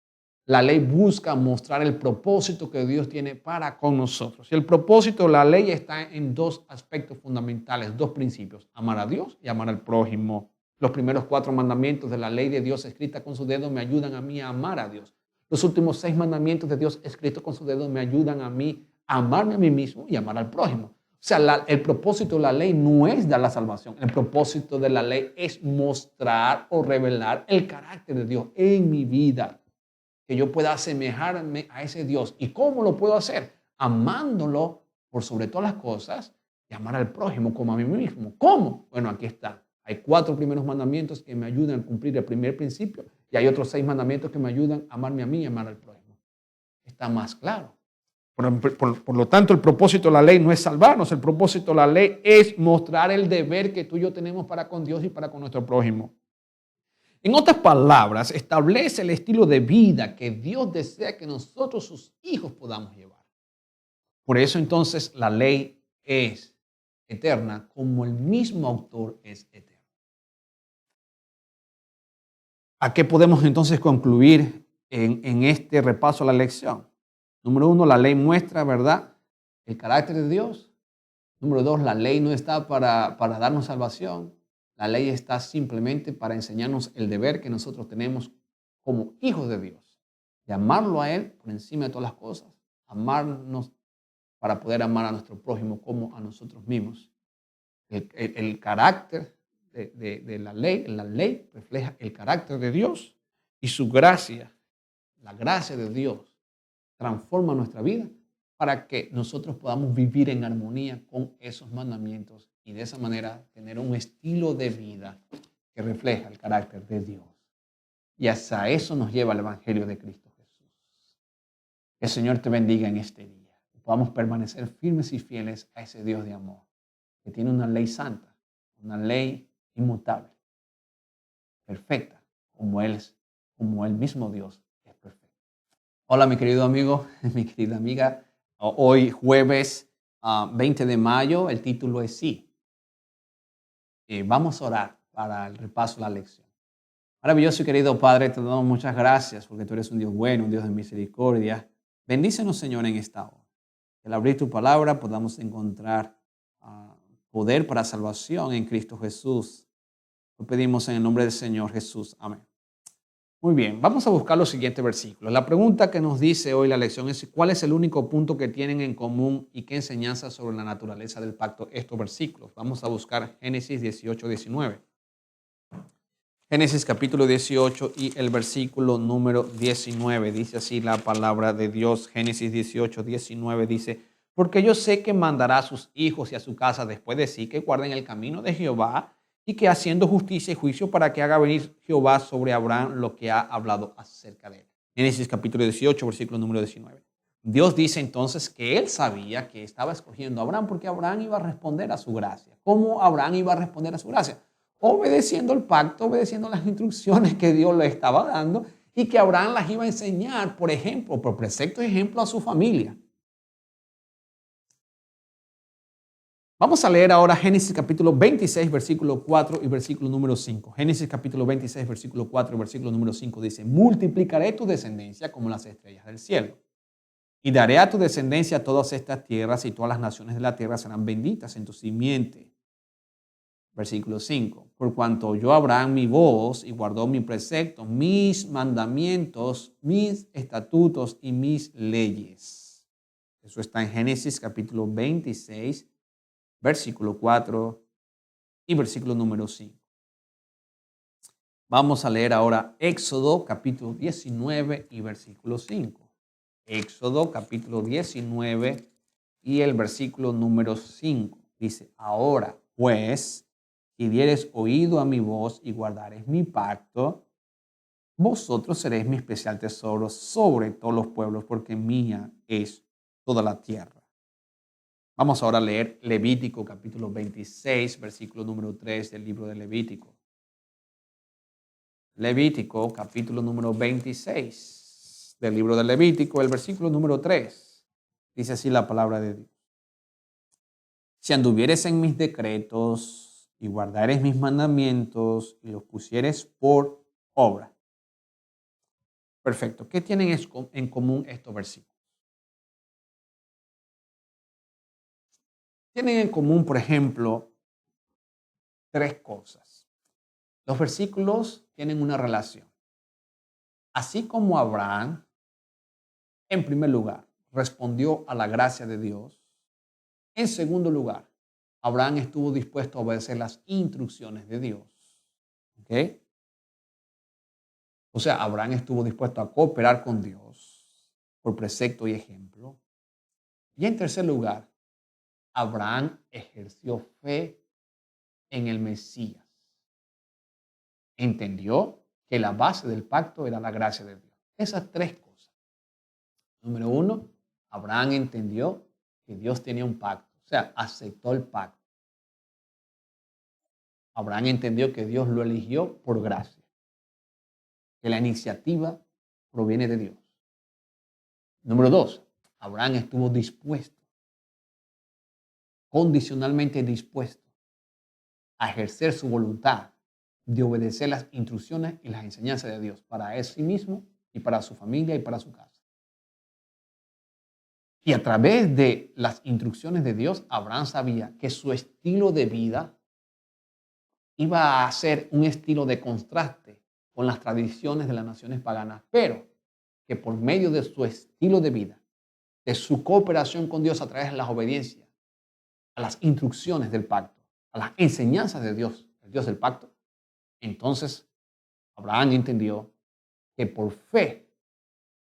La ley busca mostrar el propósito que Dios tiene para con nosotros. Y el propósito de la ley está en 2 aspectos fundamentales, 2 principios: amar a Dios y amar al prójimo. Los primeros 4 mandamientos de la ley de Dios escrita con su dedo me ayudan a mí a amar a Dios. Los últimos 6 mandamientos de Dios escritos con su dedo me ayudan a mí a amarme a mí mismo y amar al prójimo. O sea, el propósito de la ley no es dar la salvación. El propósito de la ley es mostrar o revelar el carácter de Dios en mi vida. Que yo pueda asemejarme a ese Dios. ¿Y cómo lo puedo hacer? Amándolo por sobre todas las cosas y amar al prójimo como a mí mismo. ¿Cómo? Bueno, aquí está. Hay 4 primeros mandamientos que me ayudan a cumplir el primer principio y hay otros 6 mandamientos que me ayudan a amarme a mí y amar al prójimo. Está más claro. Por lo tanto, el propósito de la ley no es salvarnos, el propósito de la ley es mostrar el deber que tú y yo tenemos para con Dios y para con nuestro prójimo. En otras palabras, establece el estilo de vida que Dios desea que nosotros, sus hijos, podamos llevar. Por eso entonces la ley es eterna como el mismo autor es eterno. ¿A qué podemos entonces concluir en este repaso a la lección? Número 1, la ley muestra, ¿verdad?, el carácter de Dios. Número 2, la ley no está para darnos salvación. La ley está simplemente para enseñarnos el deber que nosotros tenemos como hijos de Dios, de amarlo a Él por encima de todas las cosas, amarnos para poder amar a nuestro prójimo como a nosotros mismos. El carácter de la ley refleja el carácter de Dios Y su gracia, la gracia de Dios, transforma nuestra vida para que nosotros podamos vivir en armonía con esos mandamientos y de esa manera tener un estilo de vida que refleja el carácter de Dios. Y hasta eso nos lleva el Evangelio de Cristo Jesús. Que el Señor te bendiga en este día. Que podamos permanecer firmes y fieles a ese Dios de amor, que tiene una ley santa, una ley inmutable, perfecta, como el mismo Dios es perfecto. Hola, mi querido amigo, mi querida amiga. Hoy jueves 20 de mayo, el título es Sí. Vamos a orar para el repaso de la lección. Maravilloso y querido Padre, te damos muchas gracias porque tú eres un Dios bueno, un Dios de misericordia. Bendícenos, Señor, en esta hora. Que al abrir tu palabra podamos encontrar poder para salvación en Cristo Jesús. Lo pedimos en el nombre del Señor Jesús. Amén. Muy bien, vamos a buscar los siguientes versículos. La pregunta que nos dice hoy la lección es: ¿cuál es el único punto que tienen en común y qué enseñanza sobre la naturaleza del pacto estos versículos? Vamos a buscar Génesis 18, 19. Génesis capítulo 18 y el versículo número 19. Dice así la palabra de Dios. Génesis 18, 19 dice: porque yo sé que mandará a sus hijos y a su casa después de sí que guarden el camino de Jehová y que haciendo justicia y juicio para que haga venir Jehová sobre Abraham lo que ha hablado acerca de él. Génesis capítulo 18, versículo número 19. Dios dice entonces que él sabía que estaba escogiendo a Abraham porque Abraham iba a responder a su gracia. ¿Cómo Abraham iba a responder a su gracia? Obedeciendo el pacto, obedeciendo las instrucciones que Dios le estaba dando y que Abraham las iba a enseñar, por ejemplo, por precepto y ejemplo a su familia. Vamos a leer ahora Génesis capítulo 26, versículo 4 y versículo número 5. Génesis capítulo 26, versículo 4 y versículo número 5 dice: multiplicaré tu descendencia como las estrellas del cielo, y daré a tu descendencia todas estas tierras, y todas las naciones de la tierra serán benditas en tu simiente. Versículo 5. Por cuanto oyó Abraham mi voz y guardó mi precepto, mis mandamientos, mis estatutos y mis leyes. Eso está en Génesis capítulo 26, versículo 4 y versículo número 5. Vamos a leer ahora Éxodo capítulo 19 y versículo 5. Éxodo capítulo 19 y el versículo número 5. Dice: ahora pues, si dieres oído a mi voz y guardares mi pacto, vosotros seréis mi especial tesoro sobre todos los pueblos, porque mía es toda la tierra. Vamos ahora a leer Levítico capítulo 26, versículo número 3 del libro de Levítico. Levítico capítulo número 26 del libro de Levítico, el versículo número 3. Dice así la palabra de Dios: si anduvieres en mis decretos y guardares mis mandamientos y los pusieres por obra. Perfecto. ¿Qué tienen en común estos versículos? Tienen en común, por ejemplo, tres cosas. Los versículos tienen una relación. Así como Abraham, en primer lugar, respondió a la gracia de Dios. En segundo lugar, Abraham estuvo dispuesto a obedecer las instrucciones de Dios. ¿Ok? O sea, Abraham estuvo dispuesto a cooperar con Dios por precepto y ejemplo. Y en tercer lugar, Abraham ejerció fe en el Mesías. Entendió que la base del pacto era la gracia de Dios. Esas tres cosas. Número uno, Abraham entendió que Dios tenía un pacto. O sea, aceptó el pacto. Abraham entendió que Dios lo eligió por gracia. Que la iniciativa proviene de Dios. Número dos, Abraham estuvo dispuesto, condicionalmente dispuesto, a ejercer su voluntad de obedecer las instrucciones y las enseñanzas de Dios para él sí mismo y para su familia y para su casa. Y a través de las instrucciones de Dios, Abraham sabía que su estilo de vida iba a ser un estilo de contraste con las tradiciones de las naciones paganas, pero que por medio de su estilo de vida, de su cooperación con Dios a través de las obediencias, a las instrucciones del pacto, a las enseñanzas de Dios, el Dios del pacto, entonces Abraham entendió que por fe,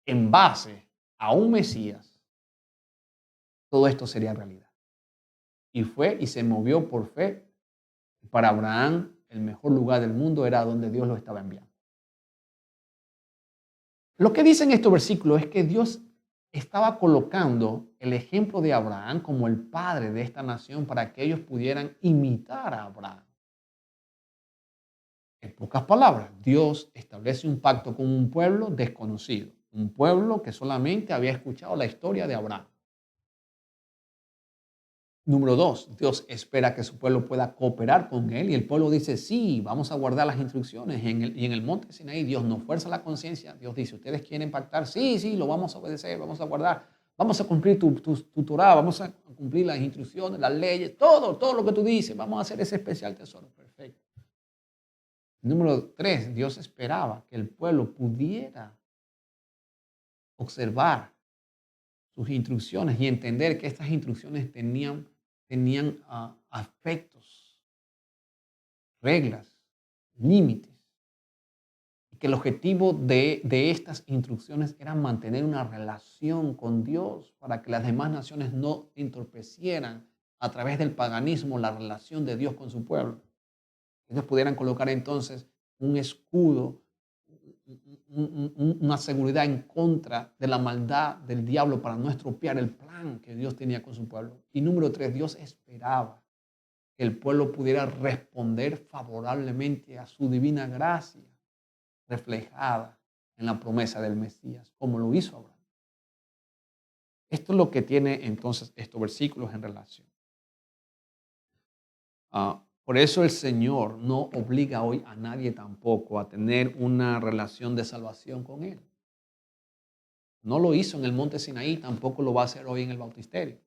en base a un Mesías, todo esto sería realidad. Y fue y se movió por fe. Para Abraham, el mejor lugar del mundo era donde Dios lo estaba enviando. Lo que dicen estos versículos es que Dios estaba colocando el ejemplo de Abraham como el padre de esta nación para que ellos pudieran imitar a Abraham. En pocas palabras, Dios establece un pacto con un pueblo desconocido, un pueblo que solamente había escuchado la historia de Abraham. Número 2, Dios espera que su pueblo pueda cooperar con él y el pueblo dice, sí, vamos a guardar las instrucciones. Y en el monte Sinaí Dios nos fuerza la conciencia. Dios dice, ¿ustedes quieren pactar? Sí, sí, lo vamos a obedecer, vamos a guardar. Vamos a cumplir tu Torah, vamos a cumplir las instrucciones, las leyes, todo lo que tú dices. Vamos a hacer ese especial tesoro. Perfecto. Número 3, Dios esperaba que el pueblo pudiera observar sus instrucciones y entender que estas instrucciones tenían aspectos, reglas, límites, y que el objetivo de estas instrucciones era mantener una relación con Dios para que las demás naciones no entorpecieran a través del paganismo la relación de Dios con su pueblo. Ellos pudieran colocar entonces un escudo, una seguridad en contra de la maldad del diablo para no estropear el plan que Dios tenía con su pueblo. Y número 3, Dios esperaba que el pueblo pudiera responder favorablemente a su divina gracia reflejada en la promesa del Mesías, como lo hizo Abraham. Esto es lo que tiene entonces estos versículos en relación. Por eso el Señor no obliga hoy a nadie tampoco a tener una relación de salvación con Él. No lo hizo en el monte Sinaí, tampoco lo va a hacer hoy en el bautisterio.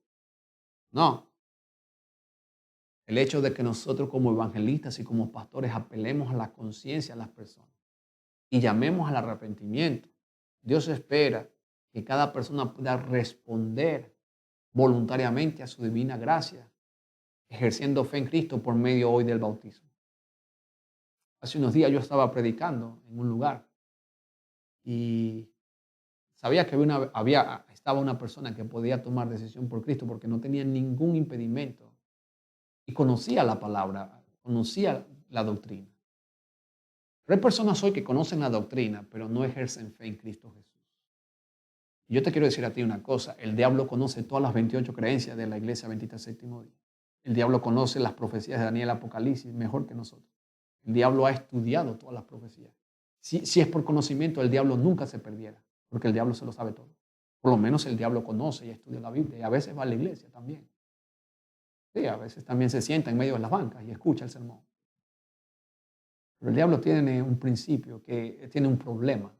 No. El hecho de que nosotros como evangelistas y como pastores apelemos a la conciencia de las personas y llamemos al arrepentimiento. Dios espera que cada persona pueda responder voluntariamente a su divina gracia, ejerciendo fe en Cristo por medio hoy del bautismo. Hace unos días yo estaba predicando en un lugar y sabía que estaba una persona que podía tomar decisión por Cristo porque no tenía ningún impedimento y conocía la palabra, conocía la doctrina. Pero hay personas hoy que conocen la doctrina, pero no ejercen fe en Cristo Jesús. Y yo te quiero decir a ti una cosa, el diablo conoce todas las 28 creencias de la iglesia 27º día. El diablo conoce las profecías de Daniel Apocalipsis mejor que nosotros. El diablo ha estudiado todas las profecías. Si es por conocimiento, el diablo nunca se perdiera, porque el diablo se lo sabe todo. Por lo menos el diablo conoce y estudia la Biblia y a veces va a la iglesia también. Sí, a veces también se sienta en medio de las bancas y escucha el sermón. Pero el diablo tiene un principio, que tiene un problema.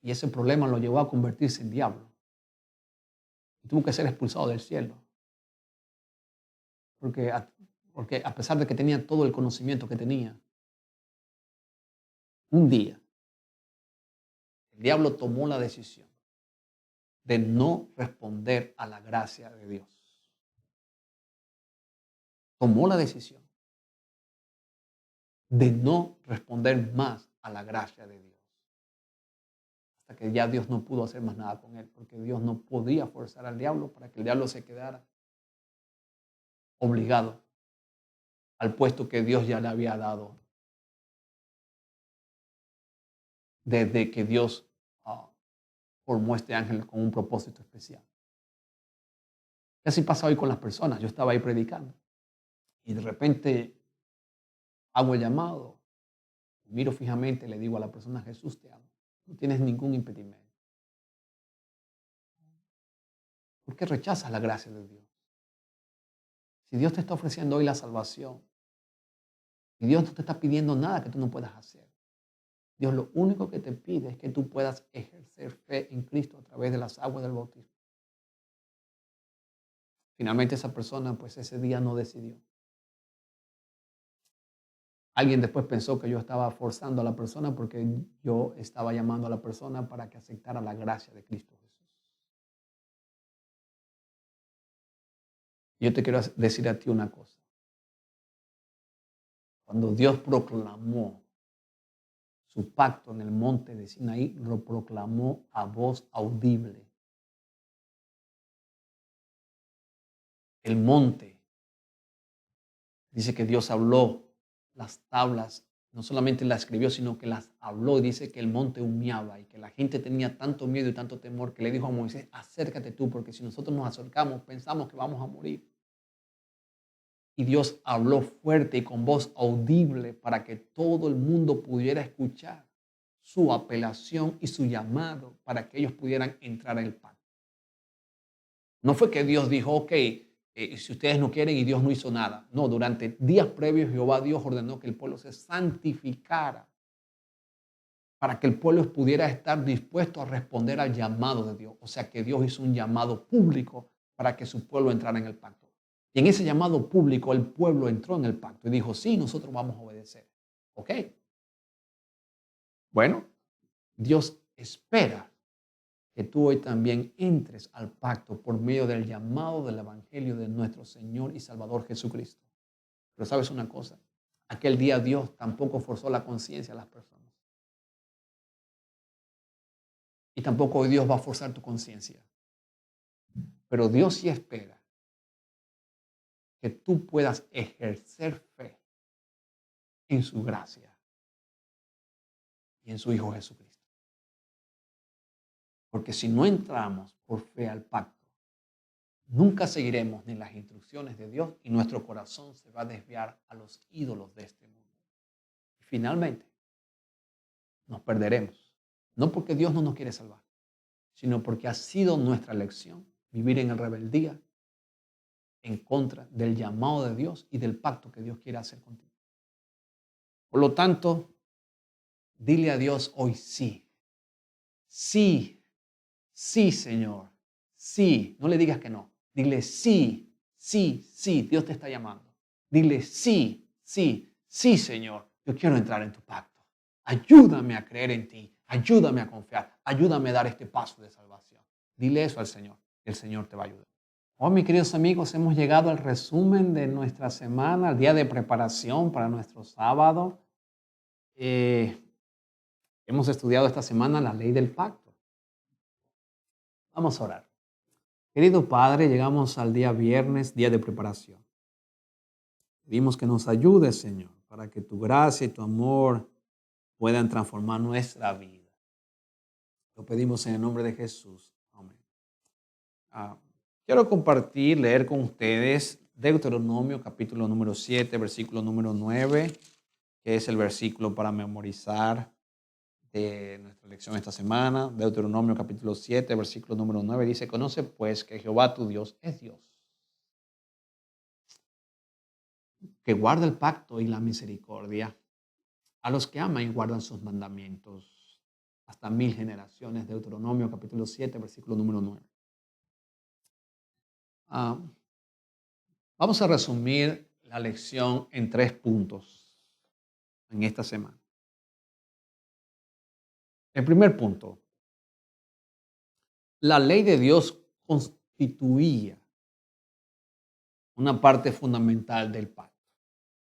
Y ese problema lo llevó a convertirse en diablo. Y tuvo que ser expulsado del cielo. Porque a pesar de que tenía todo el conocimiento que tenía, un día el diablo tomó la decisión de no responder a la gracia de Dios. Tomó la decisión de no responder más a la gracia de Dios. Hasta que ya Dios no pudo hacer más nada con él, porque Dios no podía forzar al diablo para que el diablo se quedara obligado al puesto que Dios ya le había dado desde que Dios formó este ángel con un propósito especial. Y así pasa hoy con las personas. Yo estaba ahí predicando y de repente hago el llamado, miro fijamente y le digo a la persona, Jesús te ama, no tienes ningún impedimento. ¿Por qué rechazas la gracia de Dios? Si Dios te está ofreciendo hoy la salvación, y Dios no te está pidiendo nada que tú no puedas hacer. Dios lo único que te pide es que tú puedas ejercer fe en Cristo a través de las aguas del bautismo. Finalmente esa persona, pues ese día no decidió. Alguien después pensó que yo estaba forzando a la persona porque yo estaba llamando a la persona para que aceptara la gracia de Cristo Jesús. Yo te quiero decir a ti una cosa. Cuando Dios proclamó su pacto en el monte de Sinaí, lo proclamó a voz audible. El monte, dice que Dios habló, las tablas, no solamente las escribió, sino que las habló. Dice que el monte humeaba y que la gente tenía tanto miedo y tanto temor que le dijo a Moisés, acércate tú, porque si nosotros nos acercamos, pensamos que vamos a morir. Y Dios habló fuerte y con voz audible para que todo el mundo pudiera escuchar su apelación y su llamado para que ellos pudieran entrar en el pacto. No fue que Dios dijo, ok, si ustedes no quieren y Dios no hizo nada. No, durante días previos Jehová Dios ordenó que el pueblo se santificara para que el pueblo pudiera estar dispuesto a responder al llamado de Dios. O sea que Dios hizo un llamado público para que su pueblo entrara en el pacto. Y en ese llamado público el pueblo entró en el pacto y dijo, sí, nosotros vamos a obedecer. ¿Ok? Bueno, Dios espera que tú hoy también entres al pacto por medio del llamado del Evangelio de nuestro Señor y Salvador Jesucristo. Pero sabes una cosa, aquel día Dios tampoco forzó la conciencia a las personas. Y tampoco hoy Dios va a forzar tu conciencia. Pero Dios sí espera que tú puedas ejercer fe en su gracia y en su Hijo Jesucristo. Porque si no entramos por fe al pacto, nunca seguiremos ni las instrucciones de Dios y nuestro corazón se va a desviar a los ídolos de este mundo. Y finalmente, nos perderemos. No porque Dios no nos quiere salvar, sino porque ha sido nuestra elección vivir en rebeldía en contra del llamado de Dios y del pacto que Dios quiere hacer contigo. Por lo tanto, dile a Dios hoy sí. Sí, sí, Señor. Sí, no le digas que no. Dile sí, sí, sí, Dios te está llamando. Dile sí, sí, sí, Señor. Yo quiero entrar en tu pacto. Ayúdame a creer en ti. Ayúdame a confiar. Ayúdame a dar este paso de salvación. Dile eso al Señor. El Señor te va a ayudar. Oh, mis queridos amigos, hemos llegado al resumen de nuestra semana, al día de preparación para nuestro sábado. Hemos estudiado esta semana la ley del pacto. Vamos a orar. Querido Padre, llegamos al día viernes, día de preparación. Pedimos que nos ayudes, Señor, para que tu gracia y tu amor puedan transformar nuestra vida. Lo pedimos en el nombre de Jesús. Amén. Quiero compartir, leer con ustedes Deuteronomio capítulo número 7, versículo número 9, que es el versículo para memorizar de nuestra lección esta semana. Deuteronomio capítulo 7, versículo número 9 dice, conoce pues que Jehová tu Dios es Dios, que guarda el pacto y la misericordia a los que aman y guardan sus mandamientos hasta 1000 generaciones. Deuteronomio capítulo 7, versículo número 9. Vamos a resumir la lección en 3 puntos en esta semana. El primer punto, la ley de Dios constituía una parte fundamental del pacto.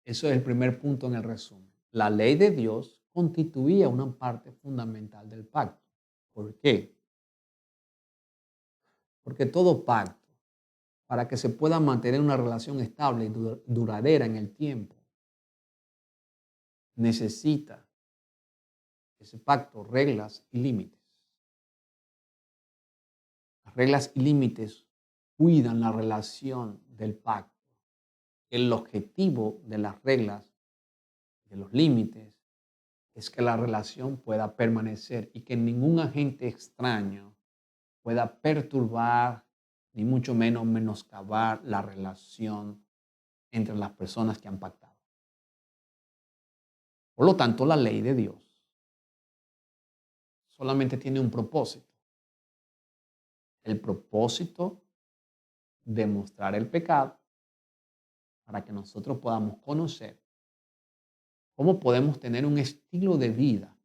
Eso es el primer punto en el resumen. La ley de Dios constituía una parte fundamental del pacto. ¿Por qué? Porque todo pacto, para que se pueda mantener una relación estable y duradera en el tiempo, necesita ese pacto, reglas y límites. Las reglas y límites cuidan la relación del pacto. El objetivo de las reglas, de los límites, es que la relación pueda permanecer y que ningún agente extraño pueda perturbar, ni mucho menos menoscabar la relación entre las personas que han pactado. Por lo tanto, la ley de Dios solamente tiene un propósito. El propósito de mostrar el pecado para que nosotros podamos conocer cómo podemos tener un estilo de vida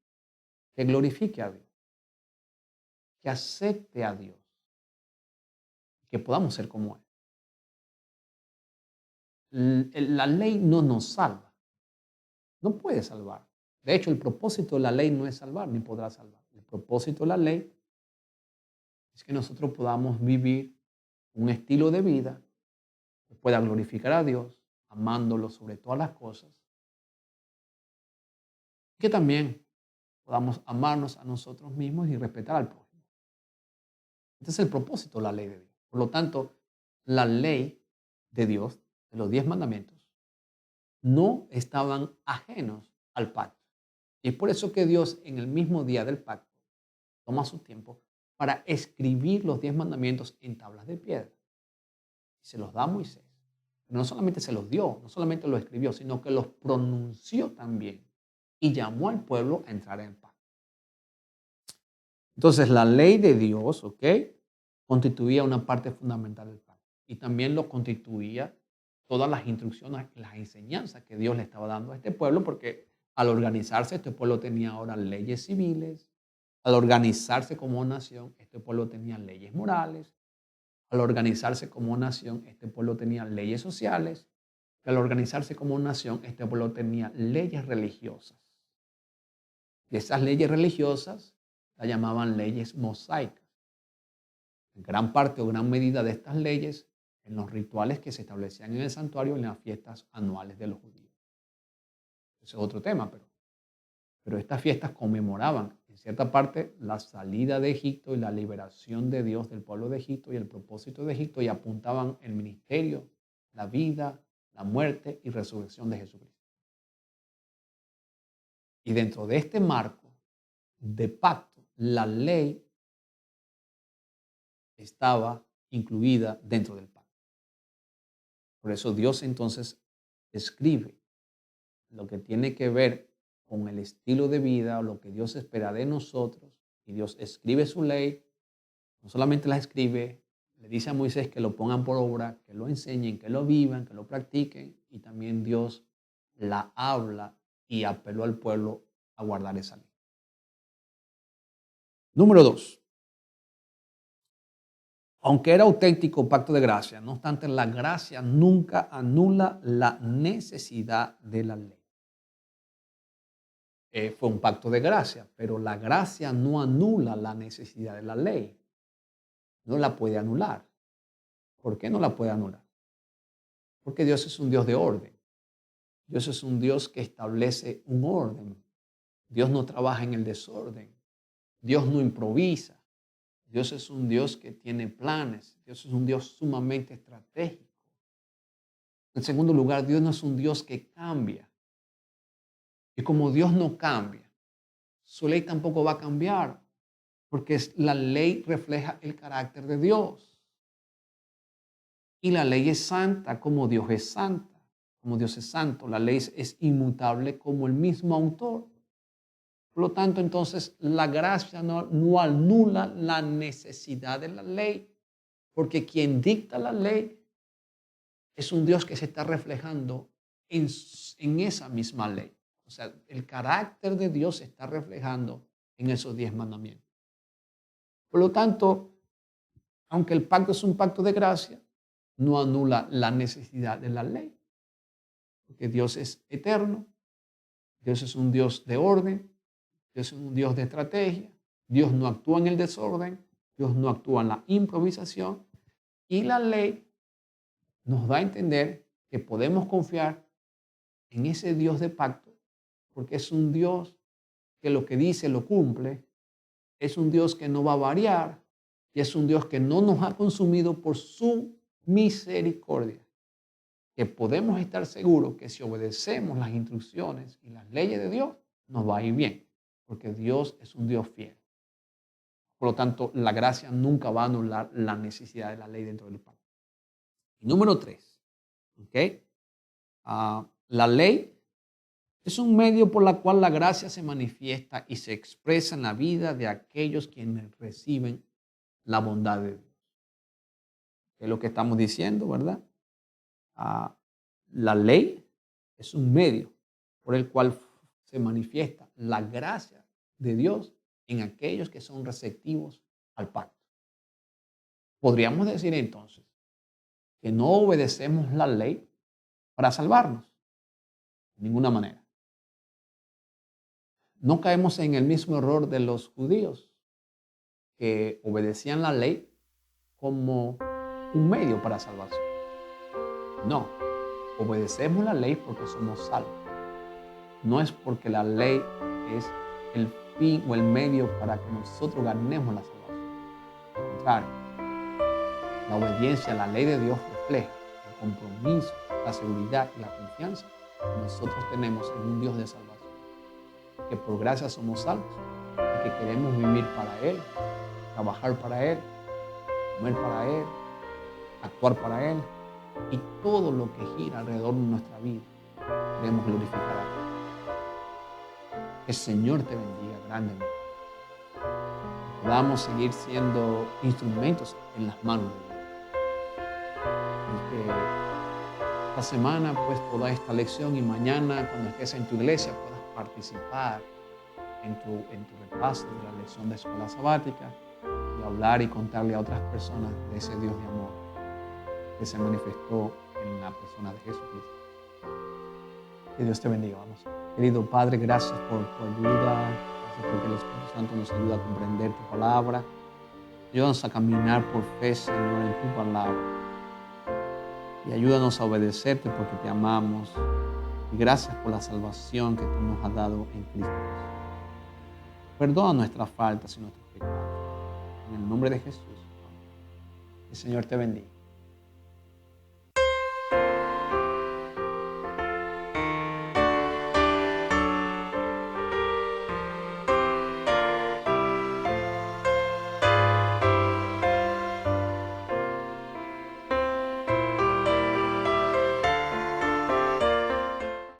que glorifique a Dios, que acepte a Dios, que podamos ser como Él. La ley no nos salva, no puede salvar. De hecho, el propósito de la ley no es salvar, ni podrá salvar. El propósito de la ley es que nosotros podamos vivir un estilo de vida que pueda glorificar a Dios, amándolo sobre todas las cosas, y que también podamos amarnos a nosotros mismos y respetar al prójimo. Este es el propósito de la ley de Dios. Por lo tanto, la ley de Dios, de los 10 mandamientos, no estaban ajenos al pacto. Y es por eso que Dios en el mismo día del pacto toma su tiempo para escribir los 10 mandamientos en tablas de piedra. Y se los da a Moisés. Pero no solamente se los dio, no solamente los escribió, sino que los pronunció también y llamó al pueblo a entrar en el pacto. Entonces, la ley de Dios, ¿ok?, constituía una parte fundamental del pacto. Y también lo constituía todas las instrucciones, las enseñanzas que Dios le estaba dando a este pueblo, porque al organizarse, este pueblo tenía ahora leyes civiles. Al organizarse como nación, este pueblo tenía leyes morales. Al organizarse como nación, este pueblo tenía leyes sociales. Al organizarse como nación, este pueblo tenía leyes religiosas. Y esas leyes religiosas las llamaban leyes mosaicas. En gran parte o gran medida de estas leyes en los rituales que se establecían en el santuario en las fiestas anuales de los judíos. Ese es otro tema, pero estas fiestas conmemoraban en cierta parte la salida de Egipto y la liberación de Dios del pueblo de Egipto y el propósito de Egipto, y apuntaban el ministerio, la vida, la muerte y resurrección de Jesucristo. Y dentro de este marco de pacto, la ley estaba incluida dentro del pacto. Por eso Dios entonces escribe lo que tiene que ver con el estilo de vida o lo que Dios espera de nosotros, y Dios escribe su ley. No solamente la escribe, le dice a Moisés que lo pongan por obra, que lo enseñen, que lo vivan, que lo practiquen, y también Dios la habla y apeló al pueblo a guardar esa ley. Número 2. Aunque era auténtico pacto de gracia, no obstante, la gracia nunca anula la necesidad de la ley. Fue un pacto de gracia, pero la gracia no anula la necesidad de la ley. No la puede anular. ¿Por qué no la puede anular? Porque Dios es un Dios de orden. Dios es un Dios que establece un orden. Dios no trabaja en el desorden. Dios no improvisa. Dios es un Dios que tiene planes. Dios es un Dios sumamente estratégico. En segundo lugar, Dios no es un Dios que cambia. Y como Dios no cambia, su ley tampoco va a cambiar, porque la ley refleja el carácter de Dios. Y la ley es santa como Dios es santa, como Dios es santo. La ley es inmutable como el mismo autor. Por lo tanto, entonces, la gracia no anula la necesidad de la ley, porque quien dicta la ley es un Dios que se está reflejando en esa misma ley. O sea, el carácter de Dios se está reflejando en esos 10 mandamientos. Por lo tanto, aunque el pacto es un pacto de gracia, no anula la necesidad de la ley, porque Dios es eterno, Dios es un Dios de orden, Dios es un Dios de estrategia, Dios no actúa en el desorden, Dios no actúa en la improvisación, y la ley nos da a entender que podemos confiar en ese Dios de pacto, porque es un Dios que lo que dice lo cumple, es un Dios que no va a variar, y es un Dios que no nos ha consumido por su misericordia, que podemos estar seguros que si obedecemos las instrucciones y las leyes de Dios, nos va a ir bien, porque Dios es un Dios fiel. Por lo tanto, la gracia nunca va a anular la necesidad de la ley dentro del pacto. Y número 3, ¿ok? La ley es un medio por el cual la gracia se manifiesta y se expresa en la vida de aquellos quienes reciben la bondad de Dios. Es lo que estamos diciendo, ¿verdad? La ley es un medio por el cual se manifiesta la gracia de Dios en aquellos que son receptivos al pacto. Podríamos decir entonces que no obedecemos la ley para salvarnos, de ninguna manera. no caemos en el mismo error de los judíos, que obedecían la ley como un medio para salvación. No, obedecemos la ley porque somos salvos. No es porque la ley es el fin o el medio para que nosotros ganemos la salvación. Al contrario, la obediencia a la ley de Dios refleja el compromiso, la seguridad y la confianza que nosotros tenemos en un Dios de salvación, que por gracia somos salvos y que queremos vivir para Él, trabajar para Él, comer para Él, actuar para Él, y todo lo que gira alrededor de nuestra vida queremos glorificar a Él. Que el Señor te bendiga grandemente. Podamos seguir siendo instrumentos en las manos de Dios. Y que esta semana, pues, toda esta lección y mañana, cuando estés en tu iglesia, puedas participar en tu repaso de la lección de escuela sabática y hablar y contarle a otras personas de ese Dios de amor que se manifestó en la persona de Jesucristo. Que Dios te bendiga. Vamos. Querido Padre, gracias por tu ayuda. Gracias porque el Espíritu Santo nos ayuda a comprender tu palabra. Ayúdanos a caminar por fe, Señor, en tu palabra. Y ayúdanos a obedecerte porque te amamos. Y gracias por la salvación que tú nos has dado en Cristo. Perdona nuestras faltas y nuestros pecados. En el nombre de Jesús. El Señor te bendiga.